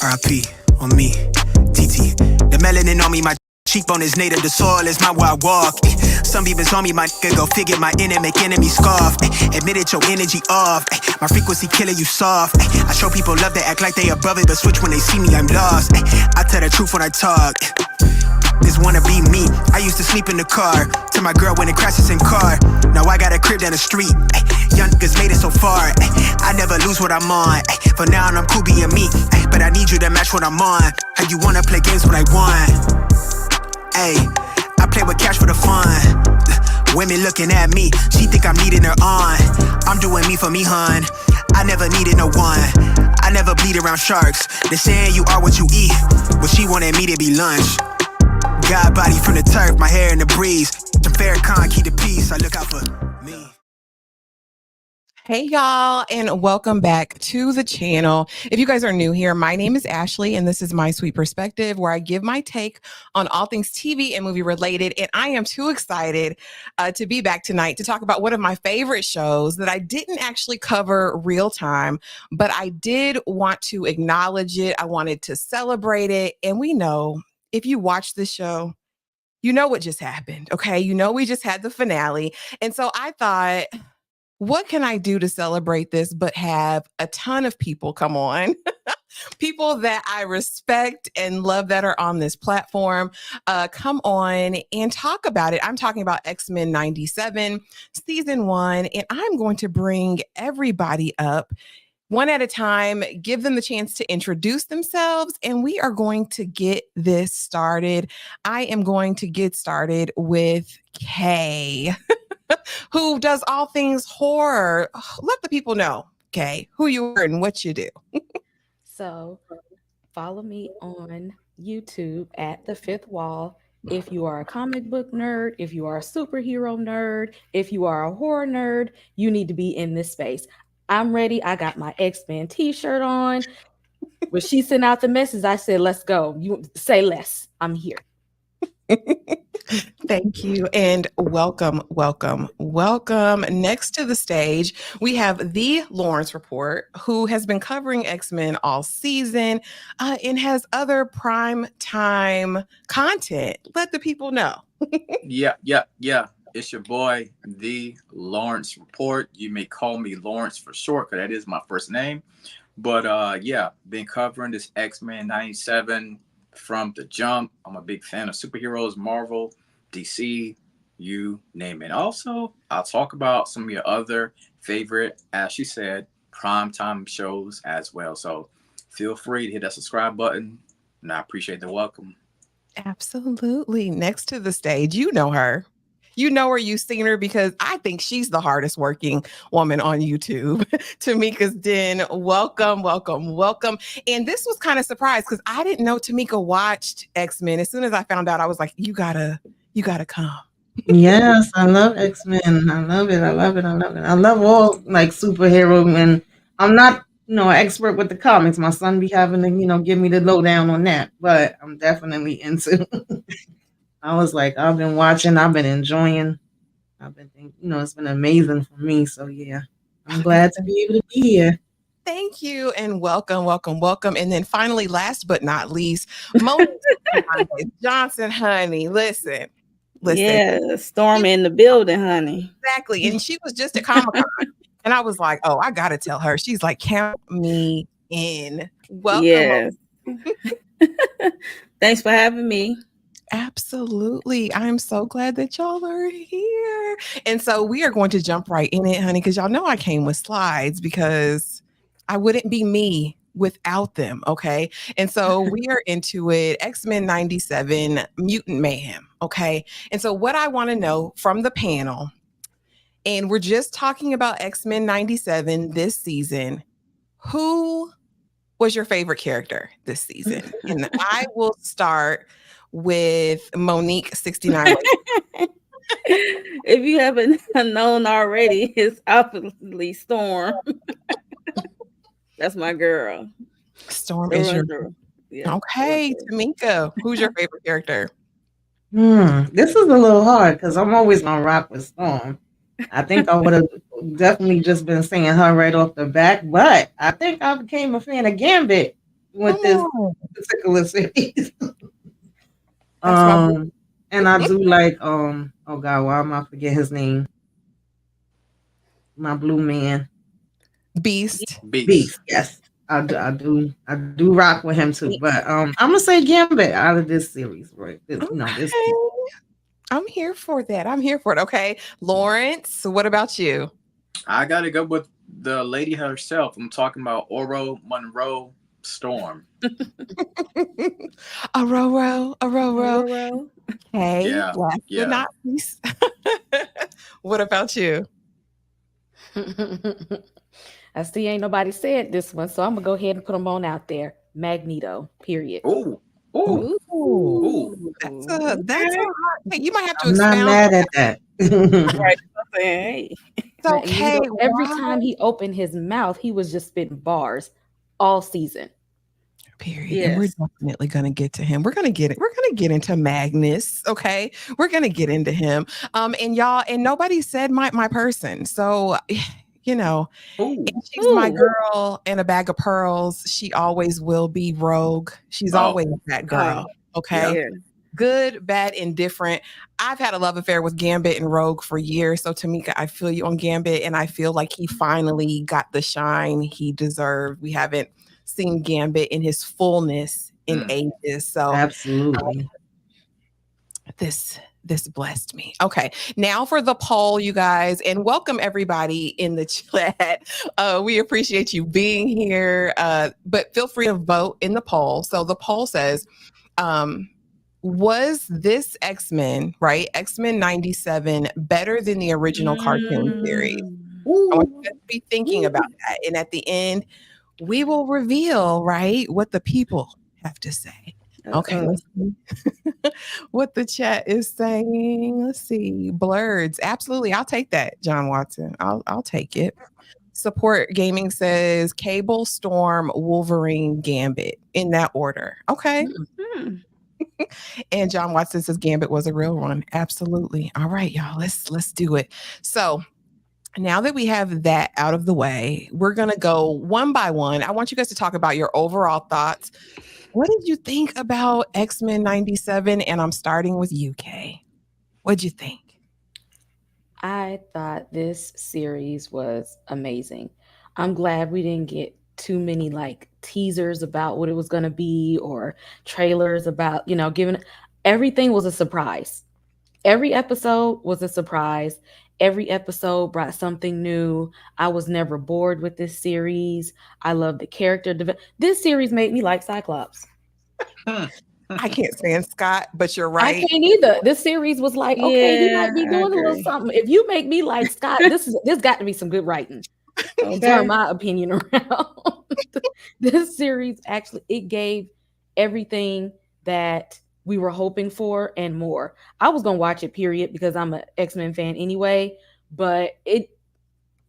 R.I.P. on me, TT. The melanin on me, my cheekbone is native, the soil is my where I walk. Some beavers on me, my nigga, go figure my inner make enemy scoff. Admit it, your energy off. My frequency killing you soft. I show people love, they act like they above it, but switch when they see me, I'm lost. I tell the truth when I talk. This wanna be me. I used to sleep in the car till my girl went and crashed the same car. Now I got a crib down the street. Young niggas made it so far. I never lose what I'm on. For now I'm cool being me, but I need you to match what I'm on. How you wanna play games when I won? Ay, I play with cash for the fun. Women looking at me, she think I'm needing her on. I'm doing me for me, hun. I never needed no one. I never bleed around sharks. They're saying you are what you eat. Well, she wanted me to be lunch. God body from the turf, my hair in the breeze. The Farrakhan keep the peace. I look out for me. Hey y'all, and welcome back to the channel. If you guys are new here, my name is Ashley and this is My Sweet Perspective, where I give my take on all things TV and movie related. And I am too excited to be back tonight to talk about one of my favorite shows that I didn't actually cover real time, but I did want to acknowledge it. I wanted to celebrate it. And we know if you watch this show, you know what just happened, okay? You know we just had the finale. And so I thought, what can I do to celebrate this but have a ton of people come on? People that I respect and love that are on this platform, come on and talk about it. I'm talking about X-Men 97, season 1, and I'm going to bring everybody up one at a time, give them the chance to introduce themselves, and we are going to get this started. I am going to get started with Kay, who does all things horror. Let the people know, Kay, who you are and what you do. So follow me on YouTube at The Fifth Wall. If you are a comic book nerd, if you are a superhero nerd, if you are a horror nerd, you need to be in this space. I'm ready. I got my X-Men t-shirt on. When she sent out the message, I said, let's go. You say less. I'm here. Thank you and welcome, welcome, welcome. Next to the stage, we have the Lawrence Report, who has been covering X-Men all season and has other prime time content. Let the people know. Yeah. It's your boy, the Lawrence Report. You may call me Lawrence for short, because that is my first name. But yeah, been covering this X-Men 97 from the jump. I'm a big fan of superheroes, Marvel, DC, you name it. Also, I'll talk about some of your other favorite, as she said, primetime shows as well. So feel free to hit that subscribe button, and I appreciate the welcome. Absolutely. Next to the stage, you know her. You know her, you've seen her, because I think she's the hardest working woman on YouTube. Tamika's Den, welcome, welcome, welcome. And this was kind of surprised because I didn't know Tamika watched X-Men. As soon as I found out, I was like, you gotta come. Yes, I love X-Men. I love it. I love all like superhero, and I'm not, an expert with the comics. My son be having to, give me the lowdown on that, but I'm definitely into. I was like, I've been watching, I've been enjoying, I've been thinking, it's been amazing for me. So yeah, I'm glad to be able to be here. Thank you and welcome, welcome, welcome. And then finally, last but not least, Monique Johnson, honey. Listen. Yeah, Storm in the building, honey. Exactly. And she was just at Comic-Con. And I was like, oh, I got to tell her. She's like, count me in. Welcome. Yes. Thanks for having me. Absolutely. I'm so glad that y'all are here. And so we are going to jump right in it, honey, because y'all know I came with slides because I wouldn't be me without them. Okay. And so we are into it. X-Men 97, Mutant Mayhem. Okay. And so what I want to know from the panel, and we're just talking about X-Men 97 this season, who was your favorite character this season? And I will start with Monique 69. If you haven't known already, it's obviously Storm. That's my girl. Storm is your yeah. Okay, Tamika, who's your favorite character? This is a little hard because I'm always gonna rock with Storm. I think I would have definitely just been saying her right off the back, but I think I became a fan of Gambit with Come this on. particular series. That's my And I do like oh God, why am I forget his name? My blue man. Beast. Beast. Beast, yes. I do rock with him too. But I'm gonna say Gambit out of this series, right? This Okay. I'm here for that. I'm here for it. Okay. Lawrence, what about you? I gotta go with the lady herself. I'm talking about Oro Monroe Storm. Aurora. Roro. Okay. Yeah, Last but yeah. not least. What about you? I see ain't nobody said this one, so I'm gonna go ahead and put them on out there. Magneto, period. Ooh, ooh, Ooh, ooh. that's a hard thing. You might have to I'm not expound. mad at that. Right. I'm saying, hey. It's okay. Magneto, every Why? time he opened his mouth, he was just spitting bars all season. Period. And we're Yes. definitely gonna get to him. We're gonna get it. We're gonna get into Magnus. Okay. We're gonna get into him. And y'all, and nobody said my person. So you know, Ooh. and she's my Ooh. girl in a bag of pearls. She always will be Rogue. She's Oh, always that girl. Okay. yeah. Yeah. Good, bad, indifferent. I've had a love affair with Gambit and Rogue for years. So Tamika, I feel you on Gambit, and I feel like he finally got the shine he deserved. We haven't seen Gambit in his fullness in ages. So Absolutely. this blessed me. Okay, now for the poll, you guys, and welcome everybody in the chat. We appreciate you being here, but feel free to vote in the poll. So the poll says, was this X-Men, right? X-Men 97 better than the original cartoon series? I want you guys to be thinking about that. And at the end, we will reveal, right, what the people have to say. Okay, let's see what the chat is saying. Let's see. Blurs. Absolutely. I'll take that, John Watson. I'll take it. Support Gaming says Cable, Storm, Wolverine, Gambit in that order. Okay. Hmm. And John Watson says Gambit was a real one. Absolutely. All right, y'all. Let's do it. So now that we have that out of the way, we're gonna go one by one. I want you guys to talk about your overall thoughts. What did you think about X-Men 97? And I'm starting with UK. What'd you think? I thought this series was amazing. I'm glad we didn't get too many like teasers about what it was going to be or trailers about, giving everything was a surprise. Every episode was a surprise. Every episode brought something new. I was never bored with this series. I love the character This series made me like Cyclops. I can't stand Scott, but you're I right. can't either. This series was like, okay, he Yeah, might be I doing a little agree. something. If you make me like Scott, this got to be some good writing. And turn my opinion around. This series actually it gave everything that we were hoping for and more. I was gonna watch it, period, because I'm an X-Men fan anyway, but it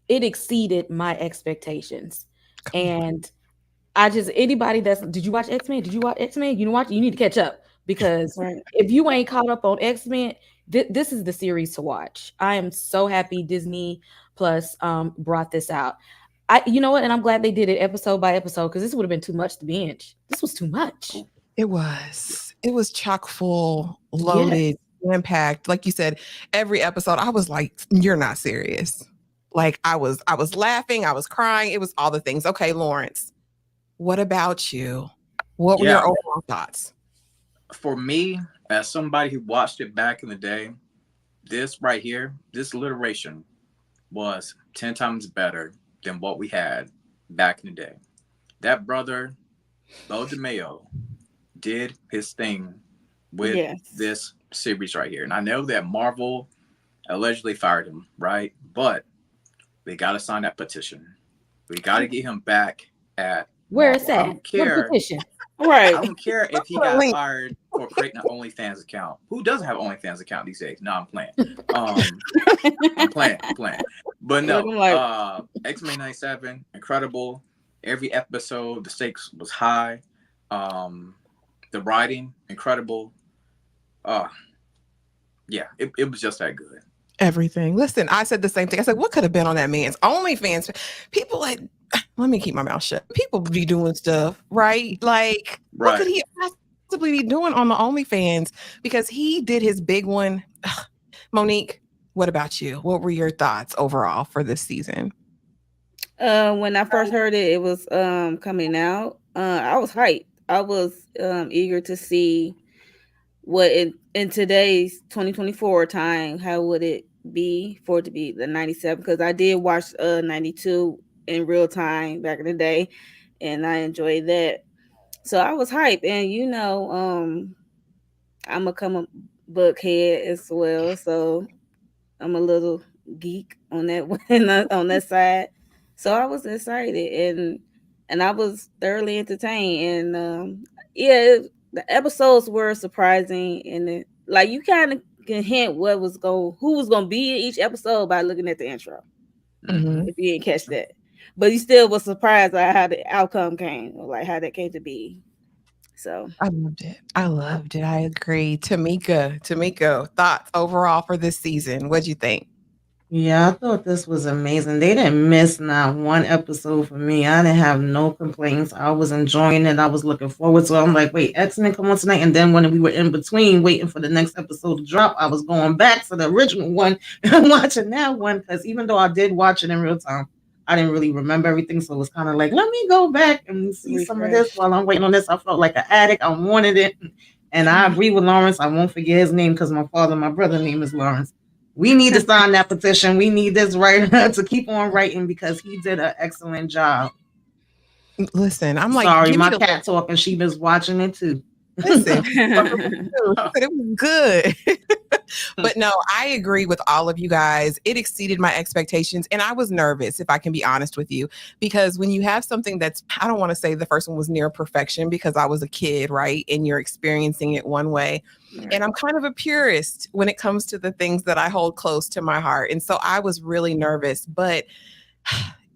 exceeded my expectations. And I just anybody did you watch X-Men? Did you watch X-Men? You know what? You need to catch up because Right. if you ain't caught up on X-Men, this is the series to watch. I am so happy Disney Plus brought this out. You know what? And I'm glad they did it episode by episode because this would have been too much to binge. This was too much. It was. It was chock full, Yes. loaded, impact. Like you said, every episode, I was like, "You're not serious." Like I was laughing, I was crying. It was all the things. Okay, Lawrence, what about you? What were your Yeah. overall thoughts? For me, as somebody who watched it back in the day, this right here, this alliteration was 10 times better than what we had back in the day. That brother, Bo DeMayo, did his thing with this series right here. And I know that Marvel allegedly fired him, right? But they got to sign that petition. We got to get him back at Where Marvel. it's at. I don't care. What petition? Right. I don't care if he got fired for creating an OnlyFans account. Who doesn't have an OnlyFans account these days? No, I'm playing. I'm playing. But no, X-Men 97, incredible. Every episode, the stakes was high. The writing, incredible. Yeah, it was just that good. Everything. Listen, I said the same thing. I said, what could have been on that man's OnlyFans? People like, let me keep my mouth shut. People be doing stuff, right? Like, what could Right. he possibly be doing on the OnlyFans? Because he did his big one. Monique, what about you? What were your thoughts overall for this season? When I first heard it was coming out, I was hyped. I was eager to see what in today's 2024 time, how would it be for it to be the 97? Because I did watch 92 in real time back in the day, and I enjoyed that. So I was hyped, and I'm a comic book head as well, so I'm a little geek on that on that side. So I was excited and I was thoroughly entertained. And the episodes were surprising, and like you kind of can hint who was gonna be in each episode by looking at the intro. Mhm. If you didn't catch that, but you still was surprised by how the outcome came, or like how that came to be. So I loved it. I loved it. I agree. Tamiko, thoughts overall for this season? What'd you think? Yeah, I thought this was amazing. They didn't miss not one episode for me. I didn't have no complaints. I was enjoying it. I was looking forward to it. I'm like, wait, X-Men come on tonight. And then when we were in between waiting for the next episode to drop, I was going back to the original one and watching that one. Because even though I did watch it in real time, I didn't really remember everything. So it was kind of like, let me go back and see some of this refresh. while I'm waiting on this. I felt like an addict. I wanted it. And I agree with Lawrence. I won't forget his name because my brother's name is Lawrence. We need to sign that petition. We need this writer to keep on writing because he did an excellent job. Listen, I'm like, Sorry, give me my the cat talking. She was watching it too. listen. It was good. But no, I agree with all of you guys. It exceeded my expectations. And I was nervous, if I can be honest with you, because when you have something that's, I don't want to say the first one was near perfection because I was a kid, right? And you're experiencing it one way. Right. And I'm kind of a purist when it comes to the things that I hold close to my heart. And so I was really nervous, but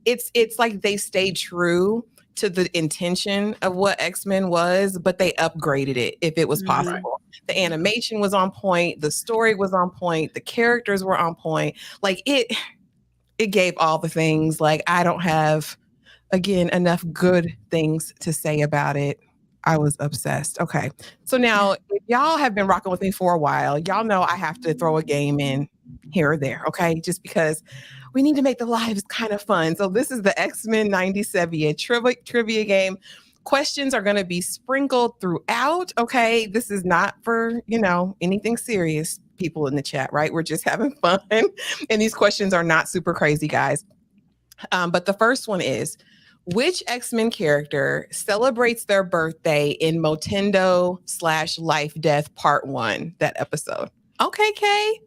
it's like they stayed true to the intention of what X-Men was, but they upgraded it if it was possible. The animation was on point, the story was on point, the characters were on point. Like it gave all the things. Like I don't have, again, enough good things to say about it. I was obsessed. Okay. So now if y'all have been rocking with me for a while, y'all know I have to throw a game in here or there. Okay. Just because we need to make the lives kind of fun. So this is the X-Men 97 trivia game. Questions are going to be sprinkled throughout. Okay. This is not for, anything serious, people in the chat, right? We're just having fun. And these questions are not super crazy, guys. But the first one is, which X-Men character celebrates their birthday in Motendo/Life Death Part 1, that episode? Okay, Kay.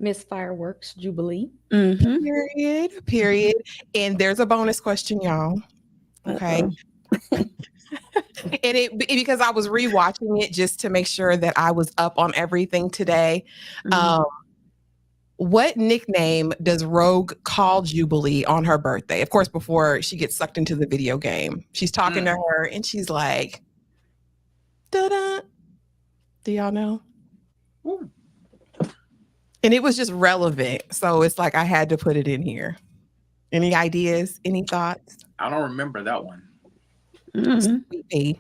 Miss Fireworks Jubilee. Mm-hmm. Period. And there's a bonus question, y'all. Okay. And because I was rewatching it just to make sure that I was up on everything today. What nickname does Rogue call Jubilee on her birthday? Of course, before she gets sucked into the video game. She's talking to her and she's like, da-da. Do y'all know? Ooh. And it was just relevant. So it's like I had to put it in here. Any ideas? Any thoughts? I don't remember that one. Sweet.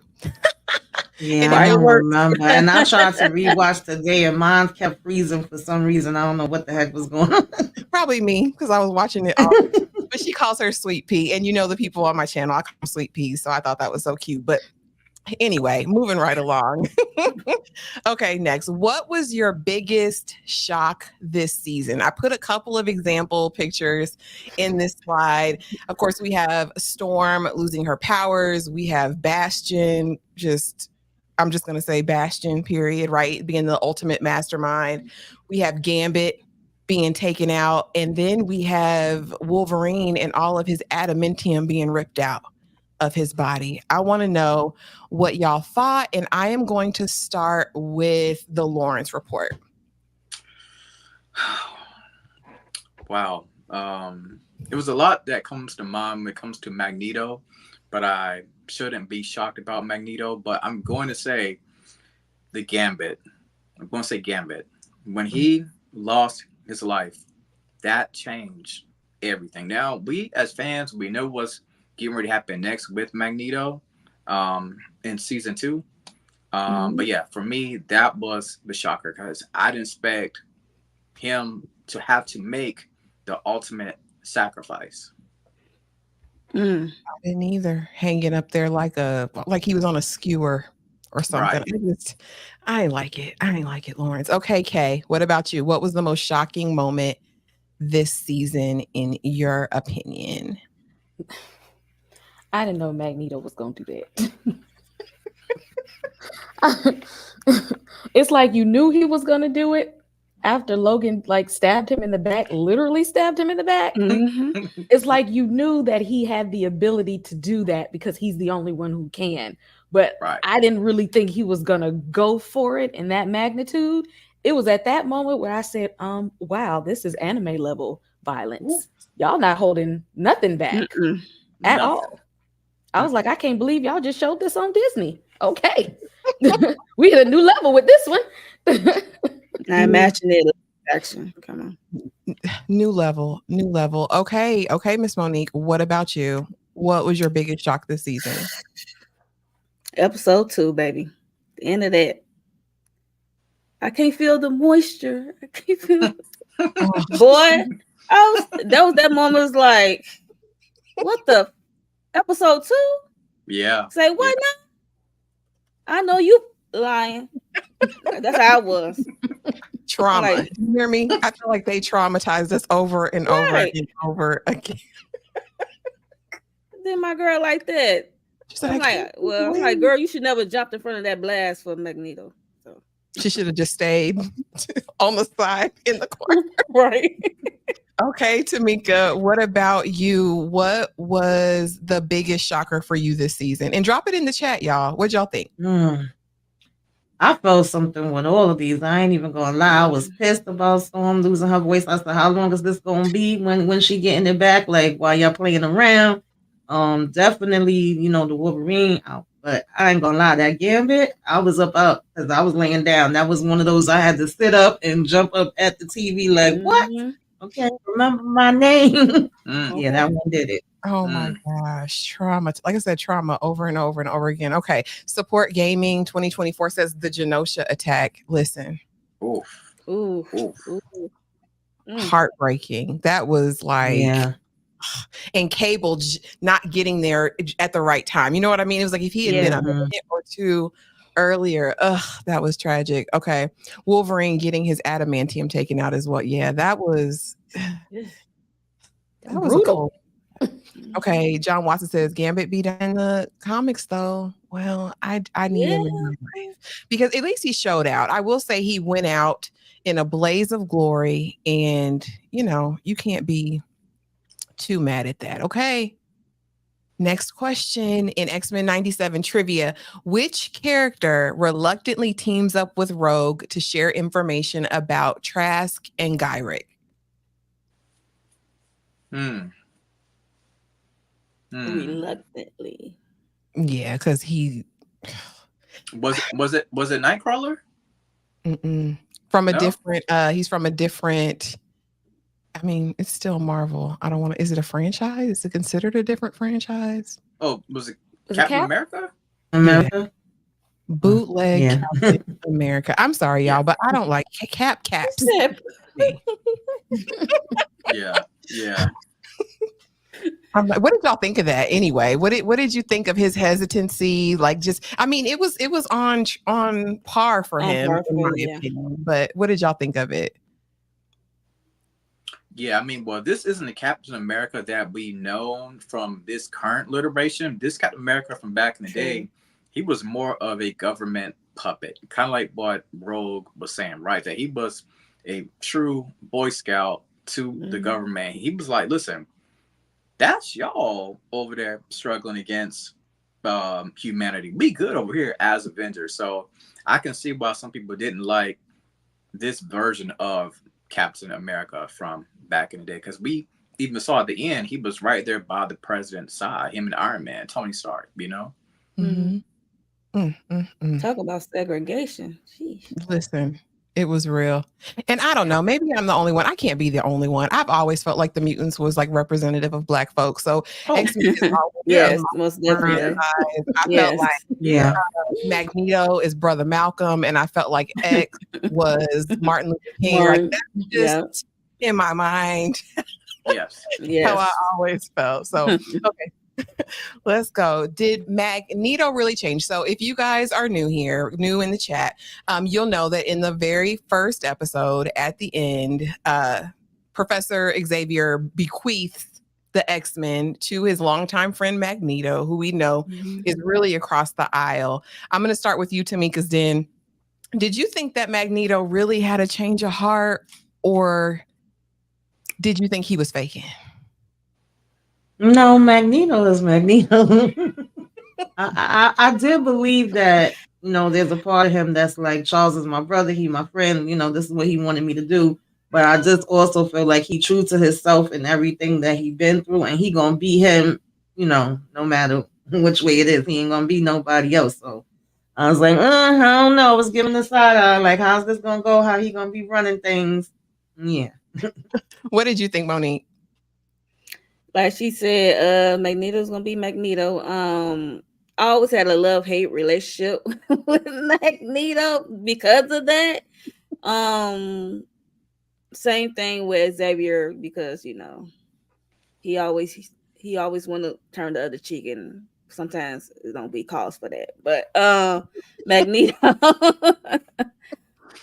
Yeah, I don't remember. And I tried to rewatch today and mine kept freezing for some reason. I don't know what the heck was going on. Probably me because I was watching it. But she calls her Sweet Pea. And the people on my channel, I call them Sweet Peas. So I thought that was so cute. But anyway, moving right along. Okay, next. What was your biggest shock this season? I put a couple of example pictures in this slide. Of course, we have Storm losing her powers. We have Bastion, I'm just going to say Bastion, period, right? Being the ultimate mastermind. We have Gambit being taken out. And then we have Wolverine and all of his adamantium being ripped out of his body. I want to know what y'all thought, and I am going to start with the Lawrence report. Wow. It was a lot that comes to mind when it comes to Magneto, but I shouldn't be shocked about Magneto, but I'm going to say the Gambit. I'm going to say Gambit. When he lost his life, that changed everything. Now, we as fans, we know what's getting ready to happen next with Magneto in season 2. But yeah, for me, that was the shocker because I didn't expect him to have to make the ultimate sacrifice. Mm. I didn't either. Hanging up there like he was on a skewer or something. Right. I ain't like it. I ain't like it, Lawrence. Okay, Kay, what about you? What was the most shocking moment this season in your opinion? I didn't know Magneto was gonna do that. It's like you knew he was gonna do it after Logan like stabbed him in the back, literally stabbed him in the back. Mm-hmm. It's like you knew that he had the ability to do that because he's the only one who can. But Right. I didn't really think he was gonna go for it in that magnitude. It was at that moment where I said, wow, this is anime level violence. Y'all not holding nothing back Mm-mm. at Nothing. all. I was like, I can't believe y'all just showed this on Disney. Okay. We hit a new level with this one. I imagine it action. Come on. New level. Okay, Miss Monique, what about you? What was your biggest shock this season? Episode 2, baby. The end of that. I can't feel the moisture. I can't feel boy. That moment was like, what the episode 2? Yeah. Say what now? I know you lying. That's how I was. Trauma. Like, you hear me? I feel like they traumatized us over and over Right. and over again. Then my girl like that. She said, I'm like, girl, you should never jumped in front of that blast for Magneto. So she should have just stayed on the side in the corner. right. Okay, Tamika, what about you? What was the biggest shocker for you this season? And drop it in the chat, y'all. What'd y'all think? I felt something with all of these. I ain't even gonna lie. I was pissed about Storm losing her voice. I said, how long is this gonna be when she getting it back? Like while y'all playing around. Definitely, the Wolverine out. But I ain't gonna lie, that Gambit, I was up because I was laying down. That was one of those I had to sit up and jump up at the TV like, what? Okay, remember my name. Yeah, that one did it. Oh my gosh, trauma. Like I said, trauma over and over and over again. Okay. Support Gaming 2024 says the Genosha attack. Listen. Ooh. Heartbreaking. That was like, and Cable not getting there at the right time. You know what I mean? It was like if he had been a minute or two earlier, that was tragic. Okay. Wolverine getting his adamantium taken out as well. Yeah, that was brutal. Okay, John Watson says Gambit beat in the comics though. Well, I need him in my life because at least he showed out. I will say he went out in a blaze of glory, and you can't be too mad at that. Okay. Next question in X-Men 97 trivia. Which character reluctantly teams up with Rogue to share information about Trask and Gyrick? Reluctantly. Yeah, because he was it Nightcrawler? From a different he's from a different, I mean, it's still Marvel. I don't want to, is it a franchise? Is it considered a different franchise? Oh, was it Captain America? America? Yeah. Bootleg Captain America. I'm sorry, y'all, but I don't like caps. Yeah. I'm like, what did y'all think of that anyway? What did you think of his hesitancy? Like, I mean, it was on par for him, in my opinion. But what did y'all think of it? Yeah, I mean, well, this isn't the Captain America that we know from this current iteration. This Captain America from back in the day, he was more of a government puppet, kind of like what Rogue was saying, right? That he was a true Boy Scout to the government. He was like, listen, that's y'all over there struggling against humanity. We good over here as Avengers. So I can see why some people didn't like this version of Captain America from back in the day, because we even saw at the end he was right there by the president's side, him and Iron Man, Tony Stark, Talk about segregation. Jeez. Listen, It was real. And I don't know, maybe I'm the only one. I can't be the only one. I've always felt like the mutants was like representative of Black folks. So Oh, X-Men is always yeah. Yes, most definitely. I felt Yes. like Yeah. Magneto is Brother Malcolm, and I felt like X was Martin Luther King. Like Martin, that's yeah. just in my mind Yes. how I Yes. always felt. So okay. Let's go. Did Magneto really change? So if you guys are new here, new in the chat, you'll know that in the very first episode at the end, Professor Xavier bequeaths the X-Men to his longtime friend Magneto, who we know is really across the aisle. I'm going to start with you, Tamika's Den. Did you think that Magneto really had a change of heart, or did you think he was faking? No, Magneto is Magneto. I did believe that, there's a part of him that's like, Charles is my brother, he my friend, this is what he wanted me to do. But I just also feel like he true to himself and everything that he been through, and he gonna be him, no matter which way it is. He ain't gonna be nobody else. So I was like, I don't know. I was giving the side eye, like, how's this gonna go? How he gonna be running things? Yeah. What did you think, Monique? Like she said, Magneto's gonna be Magneto. I always had a love-hate relationship with Magneto because of that. Same thing with Xavier, because he always want to turn the other cheek, and sometimes it don't be cause for that. But Magneto,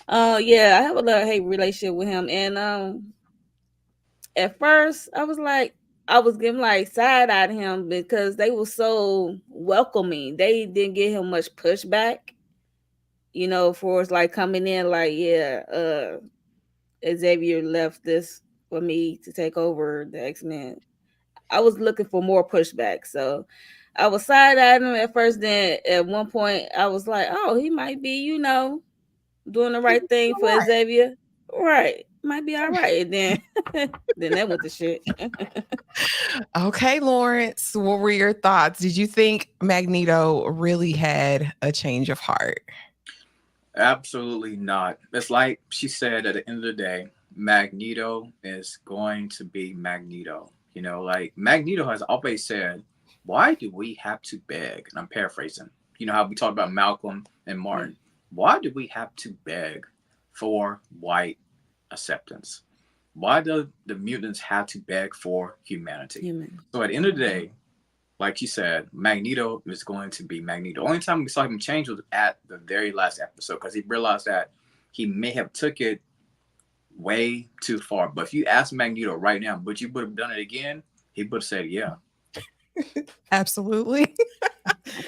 yeah, I have a love-hate relationship with him, and at first I was giving like side eye to him because they were so welcoming. They didn't give him much pushback, for us like coming in like, yeah, Xavier left this for me to take over the X-Men. I was looking for more pushback. So I was side eyeing him at first. Then at one point I was like, oh, he might be, doing the right thing for Xavier. Right. Might be all right. And then then that went to shit. Okay, Lawrence, what were your thoughts? Did you think Magneto really had a change of heart? Absolutely not. It's like she said, at the end of the day, Magneto is going to be Magneto. Like Magneto has always said, why do we have to beg? And I'm paraphrasing. You know how we talked about Malcolm and Martin. Why do we have to beg for white acceptance? Why do the mutants have to beg for humanity? So at the end of the day, like you said, Magneto is going to be Magneto. The only time we saw him change was at the very last episode, because he realized that he may have took it way too far. But if you ask Magneto right now, but you would have done it again, he would have said, yeah. Absolutely.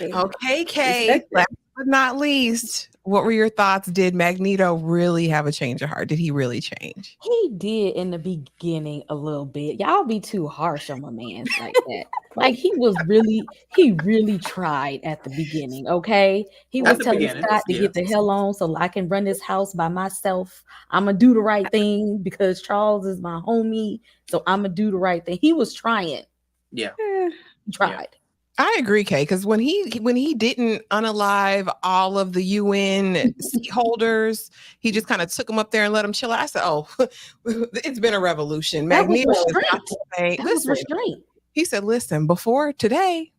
Okay, Kay. Last but not least, what were your thoughts? Did Magneto really have a change of heart? Did he really change? He did in the beginning a little bit. Y'all be too harsh on my man like that. Like he really tried at the beginning. Okay, he was telling Scott to get the hell on so I can run this house by myself. I'm gonna do the right thing because Charles is my homie, so I'm gonna do the right thing. He was trying. Yeah, tried. Yeah. I agree, Kay, because when he didn't unalive all of the UN seat holders, he just kind of took them up there and let them chill out. I said, "Oh, it's been a revolution." Magneto is not to say, listen, restraint. He said, "Listen, before today,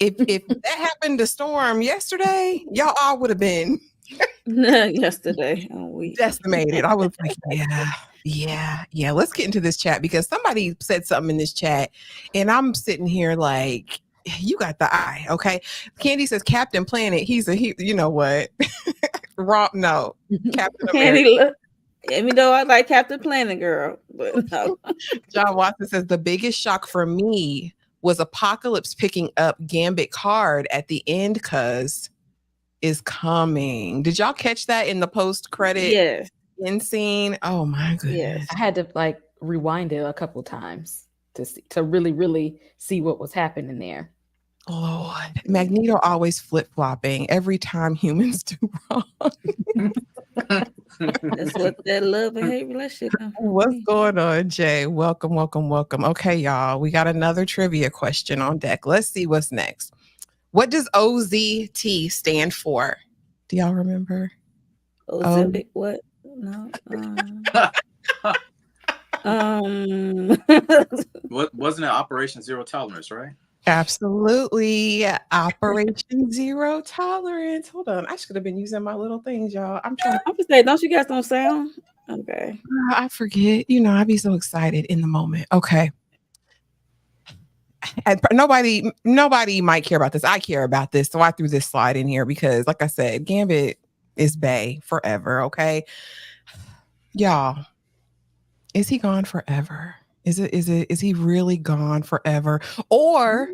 if that happened to Storm yesterday, y'all all would have been yesterday decimated." I was like, yeah. Let's get into this chat because somebody said something in this chat, and I'm sitting here like, you got the eye, okay? Candy says Captain Planet. He. You know what? Wrong. No, Captain America. Even though I like Captain Planet, girl, but no. John Watson says the biggest shock for me was Apocalypse picking up Gambit card at the end, cause is coming. Did y'all catch that in the post credit end scene? Oh my goodness! Yes. I had to like rewind it a couple times to really see what was happening there. Lord, Magneto always flip-flopping every time humans do wrong. That's what that love and hate relationship. What's going on, Jay? Welcome. Okay, y'all, we got another trivia question on deck. Let's see what's next. What does OZT stand for? Do y'all remember? Ozempic, what? No. Um. What wasn't it Operation Zero Tolerance, right? Absolutely. Operation Zero Tolerance. Hold on. I should have been using my little things, y'all. I'm trying I'm gonna say, don't you got some sound? Okay. I forget. I be so excited in the moment. Okay. And nobody might care about this. I care about this. So I threw this slide in here because, like I said, Gambit is bae forever. Okay. Y'all, is he gone forever? Is he really gone forever? Or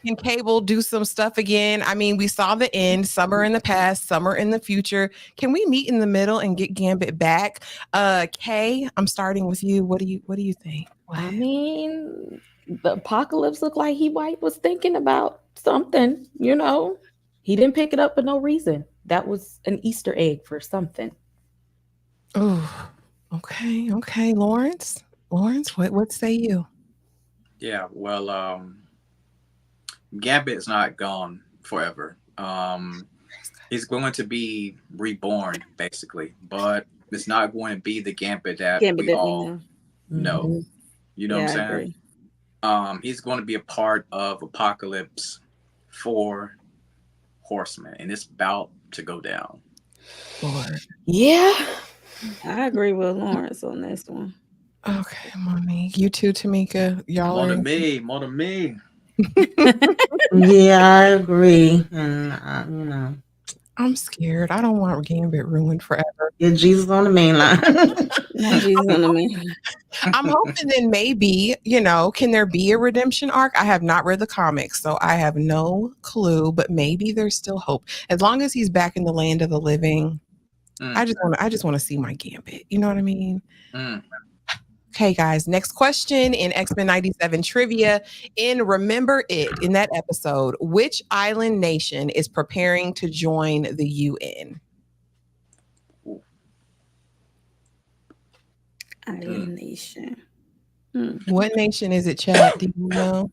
can Cable do some stuff again? I mean, we saw the end, summer in the past, summer in the future. Can we meet in the middle and get Gambit back? Kay, I'm starting with you. What do you think? What? I mean, the apocalypse looked like he was thinking about something, He didn't pick it up for no reason. That was an Easter egg for something. Oh, okay. Lawrence, what say you? Yeah, well, Gambit is not gone forever. He's going to be reborn, basically, but it's not going to be the Gambit that we all know. Mm-hmm. You know what I'm saying? He's going to be a part of Apocalypse 4 Horsemen, and it's about to go down. Lord. Yeah. I agree with Lawrence on this one. Okay, Monique. You too, Tamika. Y'all More are than me. Yeah, I agree. And I'm scared. I don't want Gambit ruined forever. get Jesus on the main line. Not Jesus on the main. I'm hoping then maybe, can there be a redemption arc? I have not read the comics, so I have no clue, but maybe there's still hope. As long as he's back in the land of the living, I just want to see my Gambit. You know what I mean? Okay, guys, next question in X-Men 97 trivia. In Remember It, in that episode, which island nation is preparing to join the UN? Island nation. What nation is it, Chad? Do you know?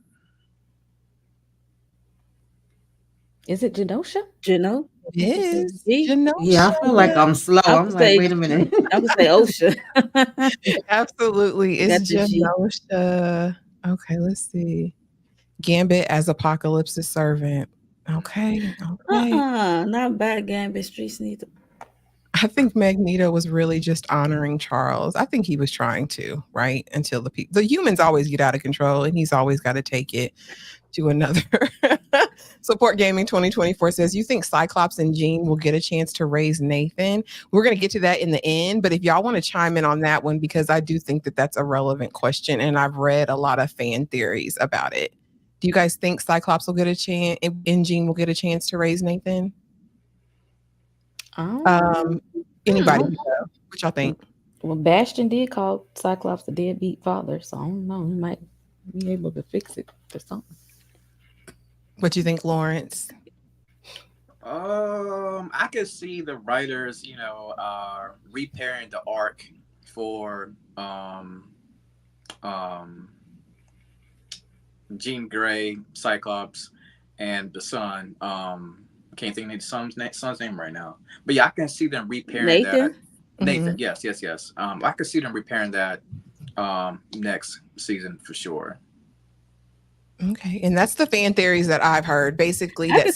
Is it Genosha? Geno? It is. Genosha. Yeah, I feel like I'm slow. I'm like, wait a minute. I would say OSHA. Absolutely. It's Genosha. Okay, let's see. Gambit as Apocalypse's servant. Okay. Not bad. Gambit. Streets need to. I think Magneto was really just honoring Charles. I think he was trying to, right? Until the humans always get out of control, and he's always got to take it to another. Support Gaming 2024 says, you think Cyclops and Jean will get a chance to raise Nathan? We're going to get to that in the end, but if y'all want to chime in on that one, because I do think that that's a relevant question, and I've read a lot of fan theories about it. Do you guys think Cyclops will get a chance and Jean will get a chance to raise Nathan? Anybody? What y'all think? Well, Bastion did call Cyclops a deadbeat father, so I don't know. He might be able to fix it or something. What you think, Lawrence? I could see the writers, repairing the arc for Jean Grey, Cyclops, and the son. Can't think of the son's name right now. But yeah, I can see them repairing that. Nathan, yes. I can see them repairing that next season for sure. Okay, and that's the fan theories that I've heard. Basically, that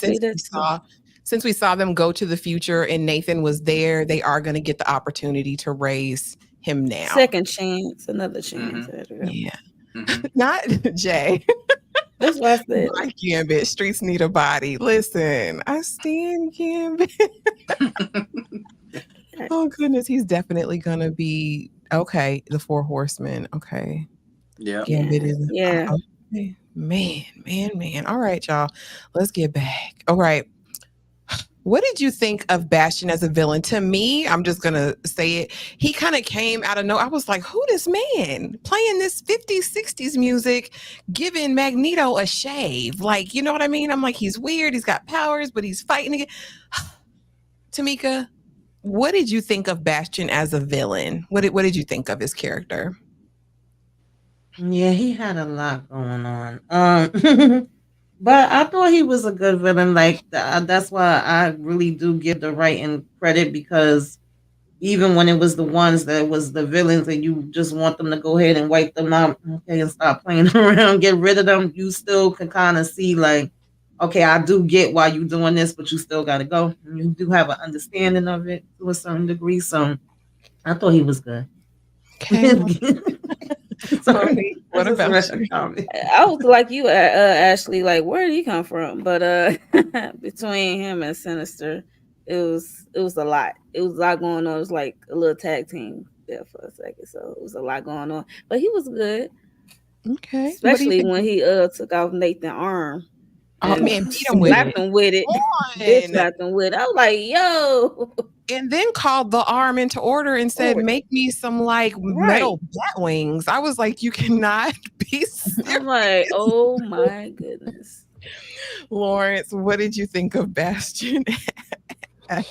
since we saw them go to the future and Nathan was there, they are going to get the opportunity to raise him now. Second chance, another chance. Yeah, not Jay. That's what I said. My Gambit, streets need a body. Listen, I stand Gambit. Oh goodness, he's definitely gonna be okay. The 4 Horsemen. Okay. Yeah. Gambit is. Yeah. Okay. Man. All right, y'all. Let's get back. All right. What did you think of Bastion as a villain? To me, I'm just going to say it. He kind of came out of nowhere. I was like, who this man playing this 50s, 60s music, giving Magneto a shave? Like, you know what I mean? I'm like, he's weird. He's got powers, but he's fighting again. Tamika, what did you think of Bastion as a villain? What did you think of his character? Yeah, he had a lot going on. But I thought he was a good villain. Like that's why I really do give the writing credit because, even when it was the ones that was the villains and you just want them to go ahead and wipe them out, okay, and stop playing around, get rid of them, you still can kind of see like, okay, I do get why you're doing this, but you still got to go. And you do have an understanding of it to a certain degree. So I thought he was good. Okay. Monique, what about you? I was like you, Ashley. Like, where did he come from? But between him and Sinister, it was a lot. It was a lot going on. It was like a little tag team there for a second, so it was a lot going on. But he was good. Okay. Especially when he took off Nathan's arm. Oh man, beat him slapped him with it. Slapped him with it. I was like, yo. And then called the arm into order and said, make me some like metal bat wings. I was like, you cannot be serious. I'm like, oh my goodness. Lawrence, what did you think of Bastion?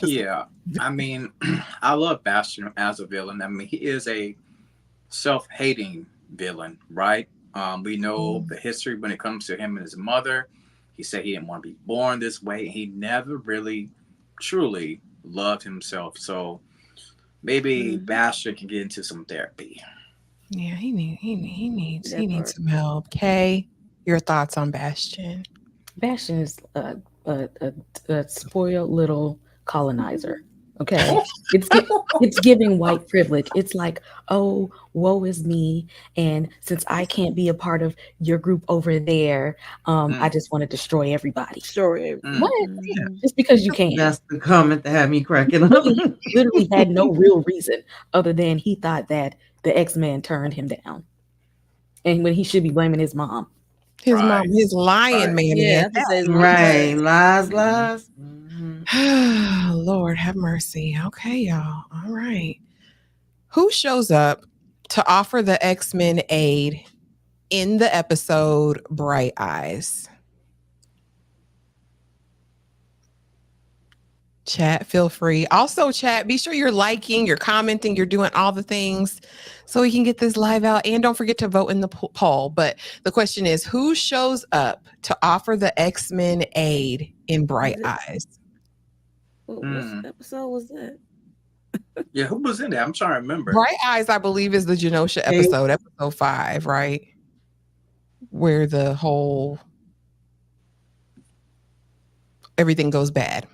Yeah, I mean, I love Bastion as a villain. I mean, he is a self-hating villain, right? We know the history when it comes to him and his mother. He said he didn't want to be born this way. He never really, truly loved himself. So maybe Bastion can get into some therapy. Yeah, he needs some help. Kay, your thoughts on Bastion? Bastion is a spoiled little colonizer. Okay, it's giving white privilege. It's like, oh, woe is me, and since I can't be a part of your group over there, I just want to destroy everybody. What? Yeah. Just because you can. That's the comment that had me cracking up. Literally had no real reason other than he thought that the X-Men turned him down, and when he should be blaming his mom. His mom, his lion man. Yeah, right. Lies. Lord have mercy. Okay, y'all. All right. Who shows up to offer the X-Men aid in the episode Bright Eyes? Chat, feel free. Also, chat, be sure you're liking, you're commenting, you're doing all the things so we can get this live out. And don't forget to vote in the poll. But the question is, who shows up to offer the X-Men aid in Bright Eyes? What episode was that? Yeah, who was in there? I'm trying to remember. Bright Eyes, I believe, is the Genosha episode, episode 5, right? Where the whole everything goes bad.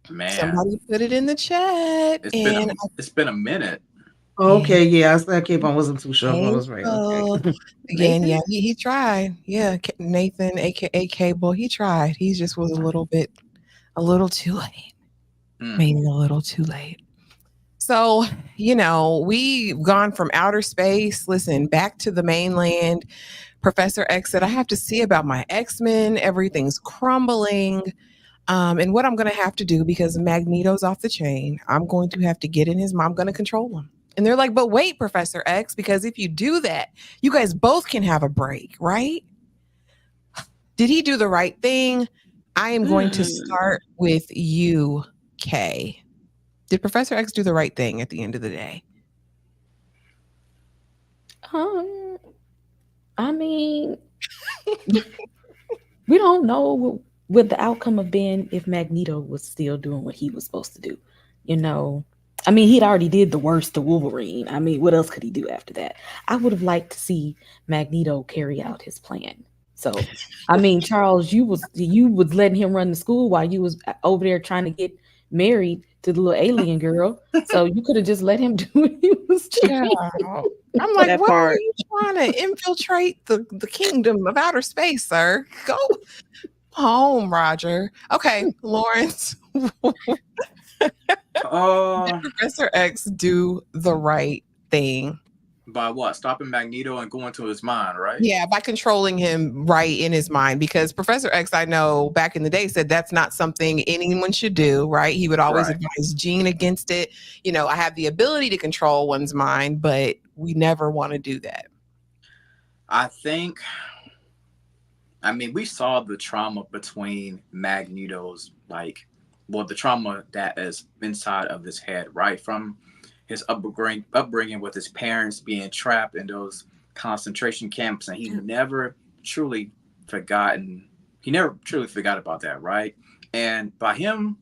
Man, somebody put it in the chat. It's been a minute. Okay, yeah, I keep on wasn't too sure if I was right. Okay. Again, yeah, he tried. Yeah, Nathan, aka Cable, he tried. He just was a little too late. Maybe a little too late. So, we've gone from outer space, back to the mainland. Professor X said, I have to see about my X-Men. Everything's crumbling. And what I'm going to have to do, because Magneto's off the chain, I'm going to have to get in his mind. I'm going to control him. And they're like, but wait, Professor X, because if you do that, you guys both can have a break, right? Did he do the right thing? I am going to start with you, Kay. Did Professor X do the right thing at the end of the day? I mean, we don't know what the outcome have been if Magneto was still doing what he was supposed to do. I mean, he'd already did the worst to Wolverine. I mean, what else could he do after that? I would have liked to see Magneto carry out his plan. So, I mean, Charles, you was letting him run the school while you was over there trying to get married to the little alien girl. So you could have just let him do what he was doing. I'm like, why are you trying to infiltrate the kingdom of outer space, sir? Go home, Roger. Okay, Lawrence. Did Professor X do the right thing? By what? Stopping Magneto and going to his mind, right? Yeah, by controlling him right in his mind. Because Professor X, I know back in the day, said that's not something anyone should do, right? He would always advise Jean against it. I have the ability to control one's mind, but we never want to do that. We saw the trauma between Magneto's, the trauma that is inside of his head, right? From his upbringing with his parents being trapped in those concentration camps, and he never truly forgot about that, right? And by him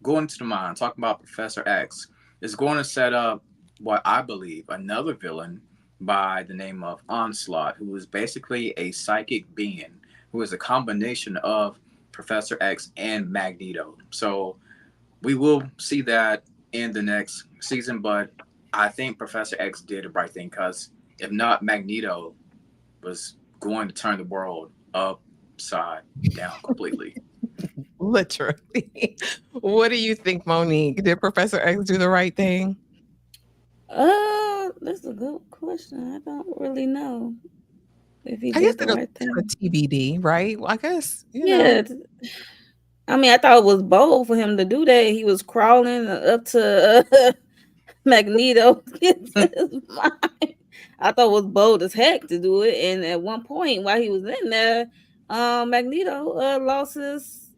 going into the mind, talking about Professor X, is going to set up what I believe another villain by the name of Onslaught, who is basically a psychic being who is a combination of Professor X and Magneto. So we will see that in the next season, but I think Professor X did the right thing because if not, Magneto was going to turn the world upside down completely. Literally. What do you think, Monique? Did Professor X do the right thing? That's a good question. I don't really know if he I guess did the it'll right kind of thing. TBD, right? Well, I guess, Yeah. I mean, I thought it was bold for him to do that. He was crawling up to Magneto. I thought it was bold as heck to do it. And at one point, while he was in there, Magneto lost his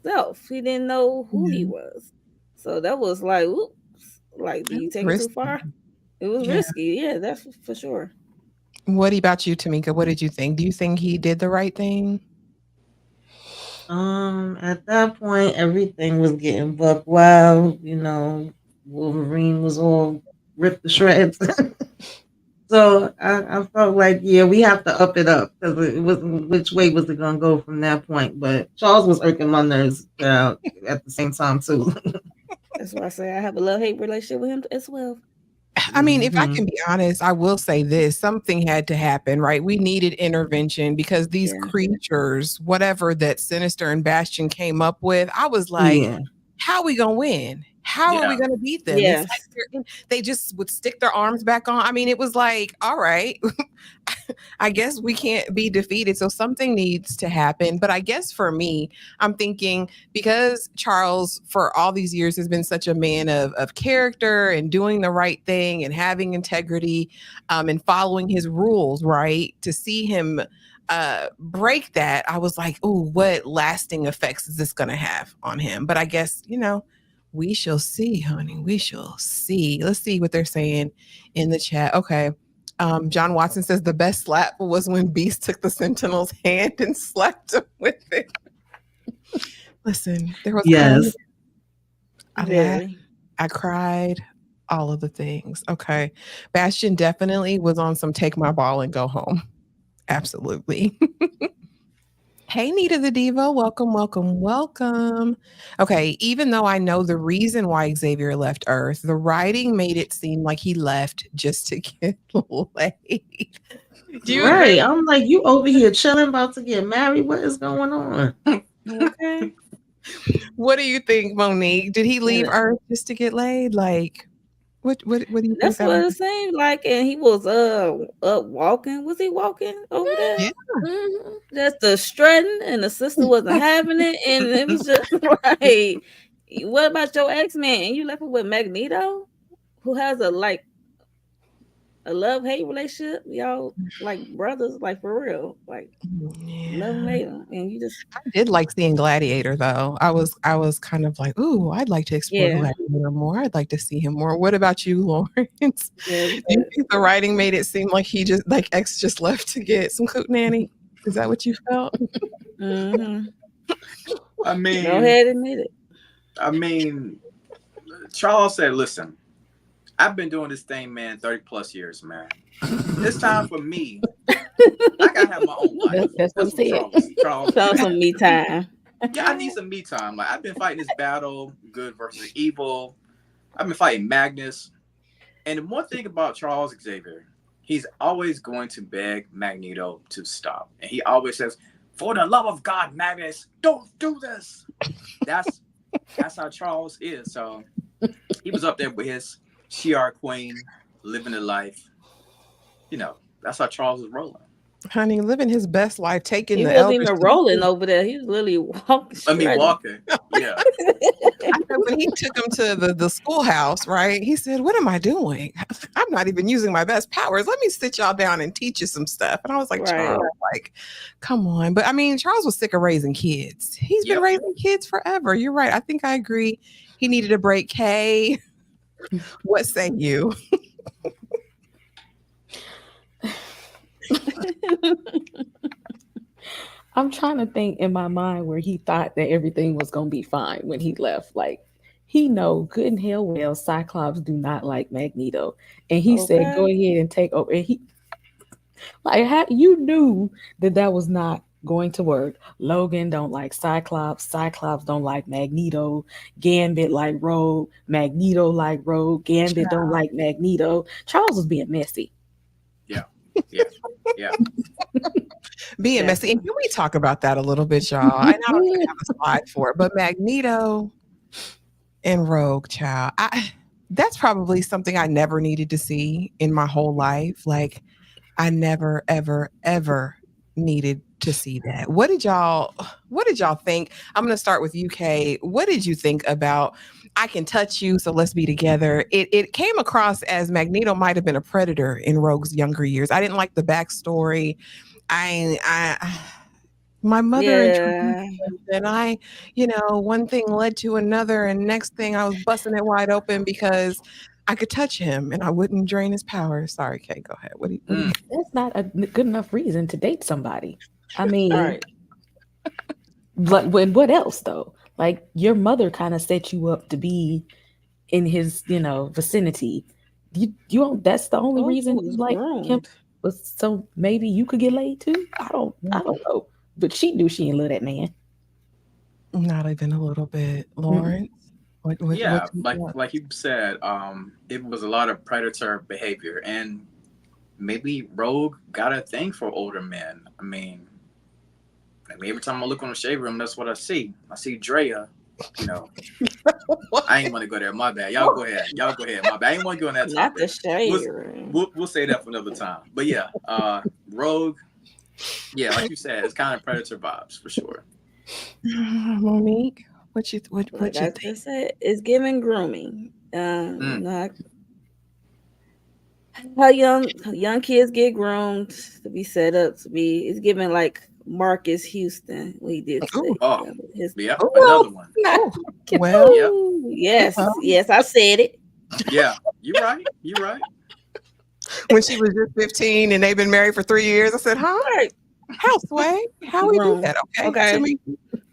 self. He didn't know who he was. So that was like, oops, like, do it you was take it too risky. far? It was Yeah. risky. Yeah, that's for sure. What about you, Tamika? What did you think? Do you think he did the right thing? At that point, everything was getting buck wild. Wolverine was all ripped to shreds. So I felt like, yeah, we have to up it up because it was which way was it gonna go from that point? But Charles was irking my nerves at the same time too. That's why I say I have a love-hate relationship with him as well. I mean, if I Hmm. can be honest, I will say this, something had to happen, right? We needed intervention because these Yeah. creatures, whatever that Sinister and Bastion came up with, I was like, Yeah, how are we gonna win? How are we Yeah. gonna beat them? It's like Yes. they just would stick their arms back on. I mean, it was like, all right, I guess we can't be defeated. So something needs to happen. But I guess for me, I'm thinking because Charles, for all these years, has been such a man of character and doing the right thing and having integrity, and following his rules, right? To see him break that, I was like, oh, what lasting effects is this going to have on him? But I guess, we shall see, honey. We shall see. Let's see what they're saying in the chat. Okay. John Watson says the best slap was when Beast took the Sentinel's hand and slapped him with it. Listen, there was crying. yes, I laughed. Very. I cried. All of the things. Okay. Bastion definitely was on some take my ball and go home. Absolutely. Hey, Nita the Diva. Welcome, welcome, welcome. Okay. Even though I know the reason why Xavier left Earth, the writing made it seem like he left just to get laid. Do you agree? right. I'm like, you over here chilling, about to get married. What is going on? Okay. What do you think, Monique? Did he leave And Earth just to get laid? Like, what do you think that's that what was? it seemed like. And he was up walking. Was he walking over there? Yeah. Just the strutting, and the sister wasn't having it, and it was just like, what about your ex-man? And you left it with Magneto, who has a love-hate relationship. Y'all like brothers, like for real, like love Yeah. made him, and you just I did like seeing Gladiator though. I was kind of like, ooh, I'd like to explore yeah, Gladiator more. I'd like to see him more. What about you, Lawrence? yeah, it Do was you good. think the writing made it seem like he just like X just left to get some coot nanny? Is that what you felt? Mm-hmm. I Go mean, ahead and admit it. I mean, Charles said, "Listen, I've been doing this thing, man, 30 plus years, man. It's time for me. I gotta have my own life." That's what he said. Charles Found said. some me time. Yeah, I need some me time. Like I've been fighting this battle, good versus evil. I've been fighting Magnus. And the one thing about Charles Xavier, he's always going to beg Magneto to stop. And he always says, "For the love of God, Magnus, don't do this." That's how Charles is. So he was up there with his Shi'ar queen, living the life. That's how Charles is rolling. Honey, living his best life, taking He the wasn't elders. even rolling over there. He was literally walking. I mean, Shredding. walking. Yeah. I know when he took him to the schoolhouse, right? He said, "What am I doing? I'm not even using my best powers. Let me sit y'all down and teach you some stuff." And I was like, Right. Charles, like, come on. But I mean, Charles was sick of raising kids. He's been Yep. raising kids forever. You're right. I think I agree. He needed a break. Kay, what say you? I'm trying to think in my mind where he thought that everything was gonna be fine when he left. Like he know good and hell well Cyclops do not like Magneto, and he said, "Go Okay. ahead and take over." And he like you knew that that was not going to work. Logan don't like Cyclops. Cyclops don't like Magneto. Gambit like Rogue. Magneto like Rogue. Gambit don't like Magneto. Charles was being messy. Yeah, yeah, yeah. Being messy. And can we talk about that a little bit, y'all? I don't even have a slide for it, but Magneto and Rogue, child. That's probably something I never needed to see in my whole life. Like, I never, ever, ever needed to see that. What did y'all think? I'm gonna start with UK. What did you think about I can touch you, so let's be together? It came across as Magneto might have been a predator in Rogue's younger years. I didn't like the backstory. I my mother introduced Yeah. us, and one thing led to another, and next thing I was busting it wide open because I could touch him and I wouldn't drain his power. Sorry, Kay, go ahead. What do you That's not a good enough reason to date somebody. I All mean, right. what else though? Like your mother kind of set you up to be in his, vicinity. You don't. That's the only Both reason was you like him. groomed. Was so maybe you could get laid too. I don't know. But she knew she didn't love that man. Not even a little bit, Mm-mm. Lawrence. What Yeah, you got? like you said, it was a lot of predator behavior, and maybe Rogue got a thing for older men. Every time I look on the shade room, that's what I see. I see Drea. You know, I ain't want to go there. My bad. Y'all go ahead. My bad. I ain't want to go on that Not the topic. We'll, shade room. we'll say that for another time. But yeah, Rogue. Yeah, like you said, it's kind of predator vibes for sure. Monique, what you Like you I think? just said, it's giving grooming. Mm. Not how young kids get groomed to be set up to be. It's giving like Marcus Houston. We did Ooh, say Oh, his. yeah, Oh, another one. ooh. Well, Yep. yes, well, yes, I said it. Yeah, you're right. You're right. when she was just 15 and they've been married for 3 years, I said, huh? Right, How sway? How we do groom. that? Okay. Okay,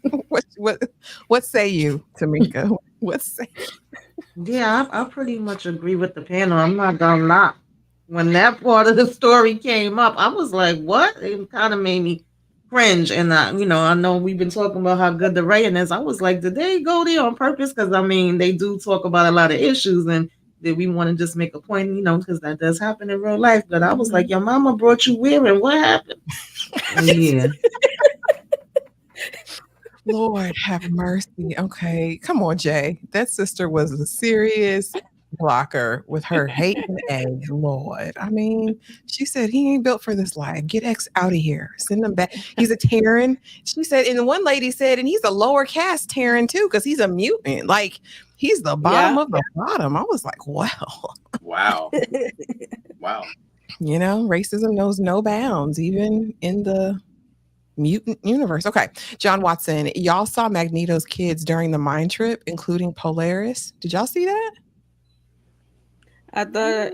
Tamika, what say you, Tamika? What say Yeah, I pretty much agree with the panel. I'm not gonna lie. When that part of the story came up, I was like, "What?" It kind of made me cringe. And I know we've been talking about how good the writing is. I was like, "Did they go there on purpose?" Because they do talk about a lot of issues, and did we want to just make a point? Because that does happen in real life. But I was like, "Your mama brought you where, and what happened?" Yeah. Lord have mercy. Okay. Come on, Jay. That sister was a serious blocker with her hating A. Lord. She said he ain't built for this life. Get X out of here. Send him back. He's a Terran. She said, and the one lady said, and he's a lower caste Terran too, because he's a mutant. Like he's the bottom yeah. of the bottom. I was like, well, Wow. Wow. racism knows no bounds, even in the mutant universe. Okay. John Watson, y'all saw Magneto's kids during the mind trip, including Polaris. Did y'all see that? I thought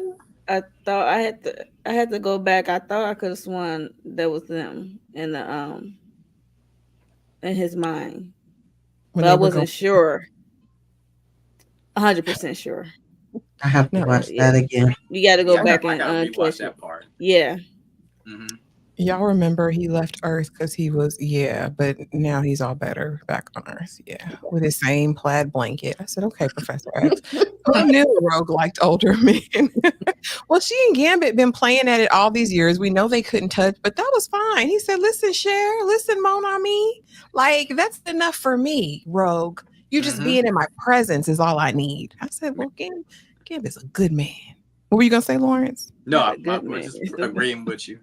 I had to go back. I thought I could have sworn that was them in the in his mind, When but I they were going, wasn't sure. 100% sure. I have to no, watch Yeah, that again. we got to go Yeah, back I and gotta rewatch catch it. that part. Yeah, Hmm. y'all remember he left Earth because he was, yeah, but now he's all better back on Earth. Yeah. With his same plaid blanket. I said, okay, Professor X. Who knew Rogue liked older men? Well, she and Gambit been playing at it all these years. We know they couldn't touch, but that was fine. He said, listen, Cher, listen, Mon Ami. Like, that's enough for me, Rogue. You just Hmm. being in my presence is all I need. I said, well, Gambit's a good man. What were you going to say, Lawrence? No, not a I good was man. just agreeing with you.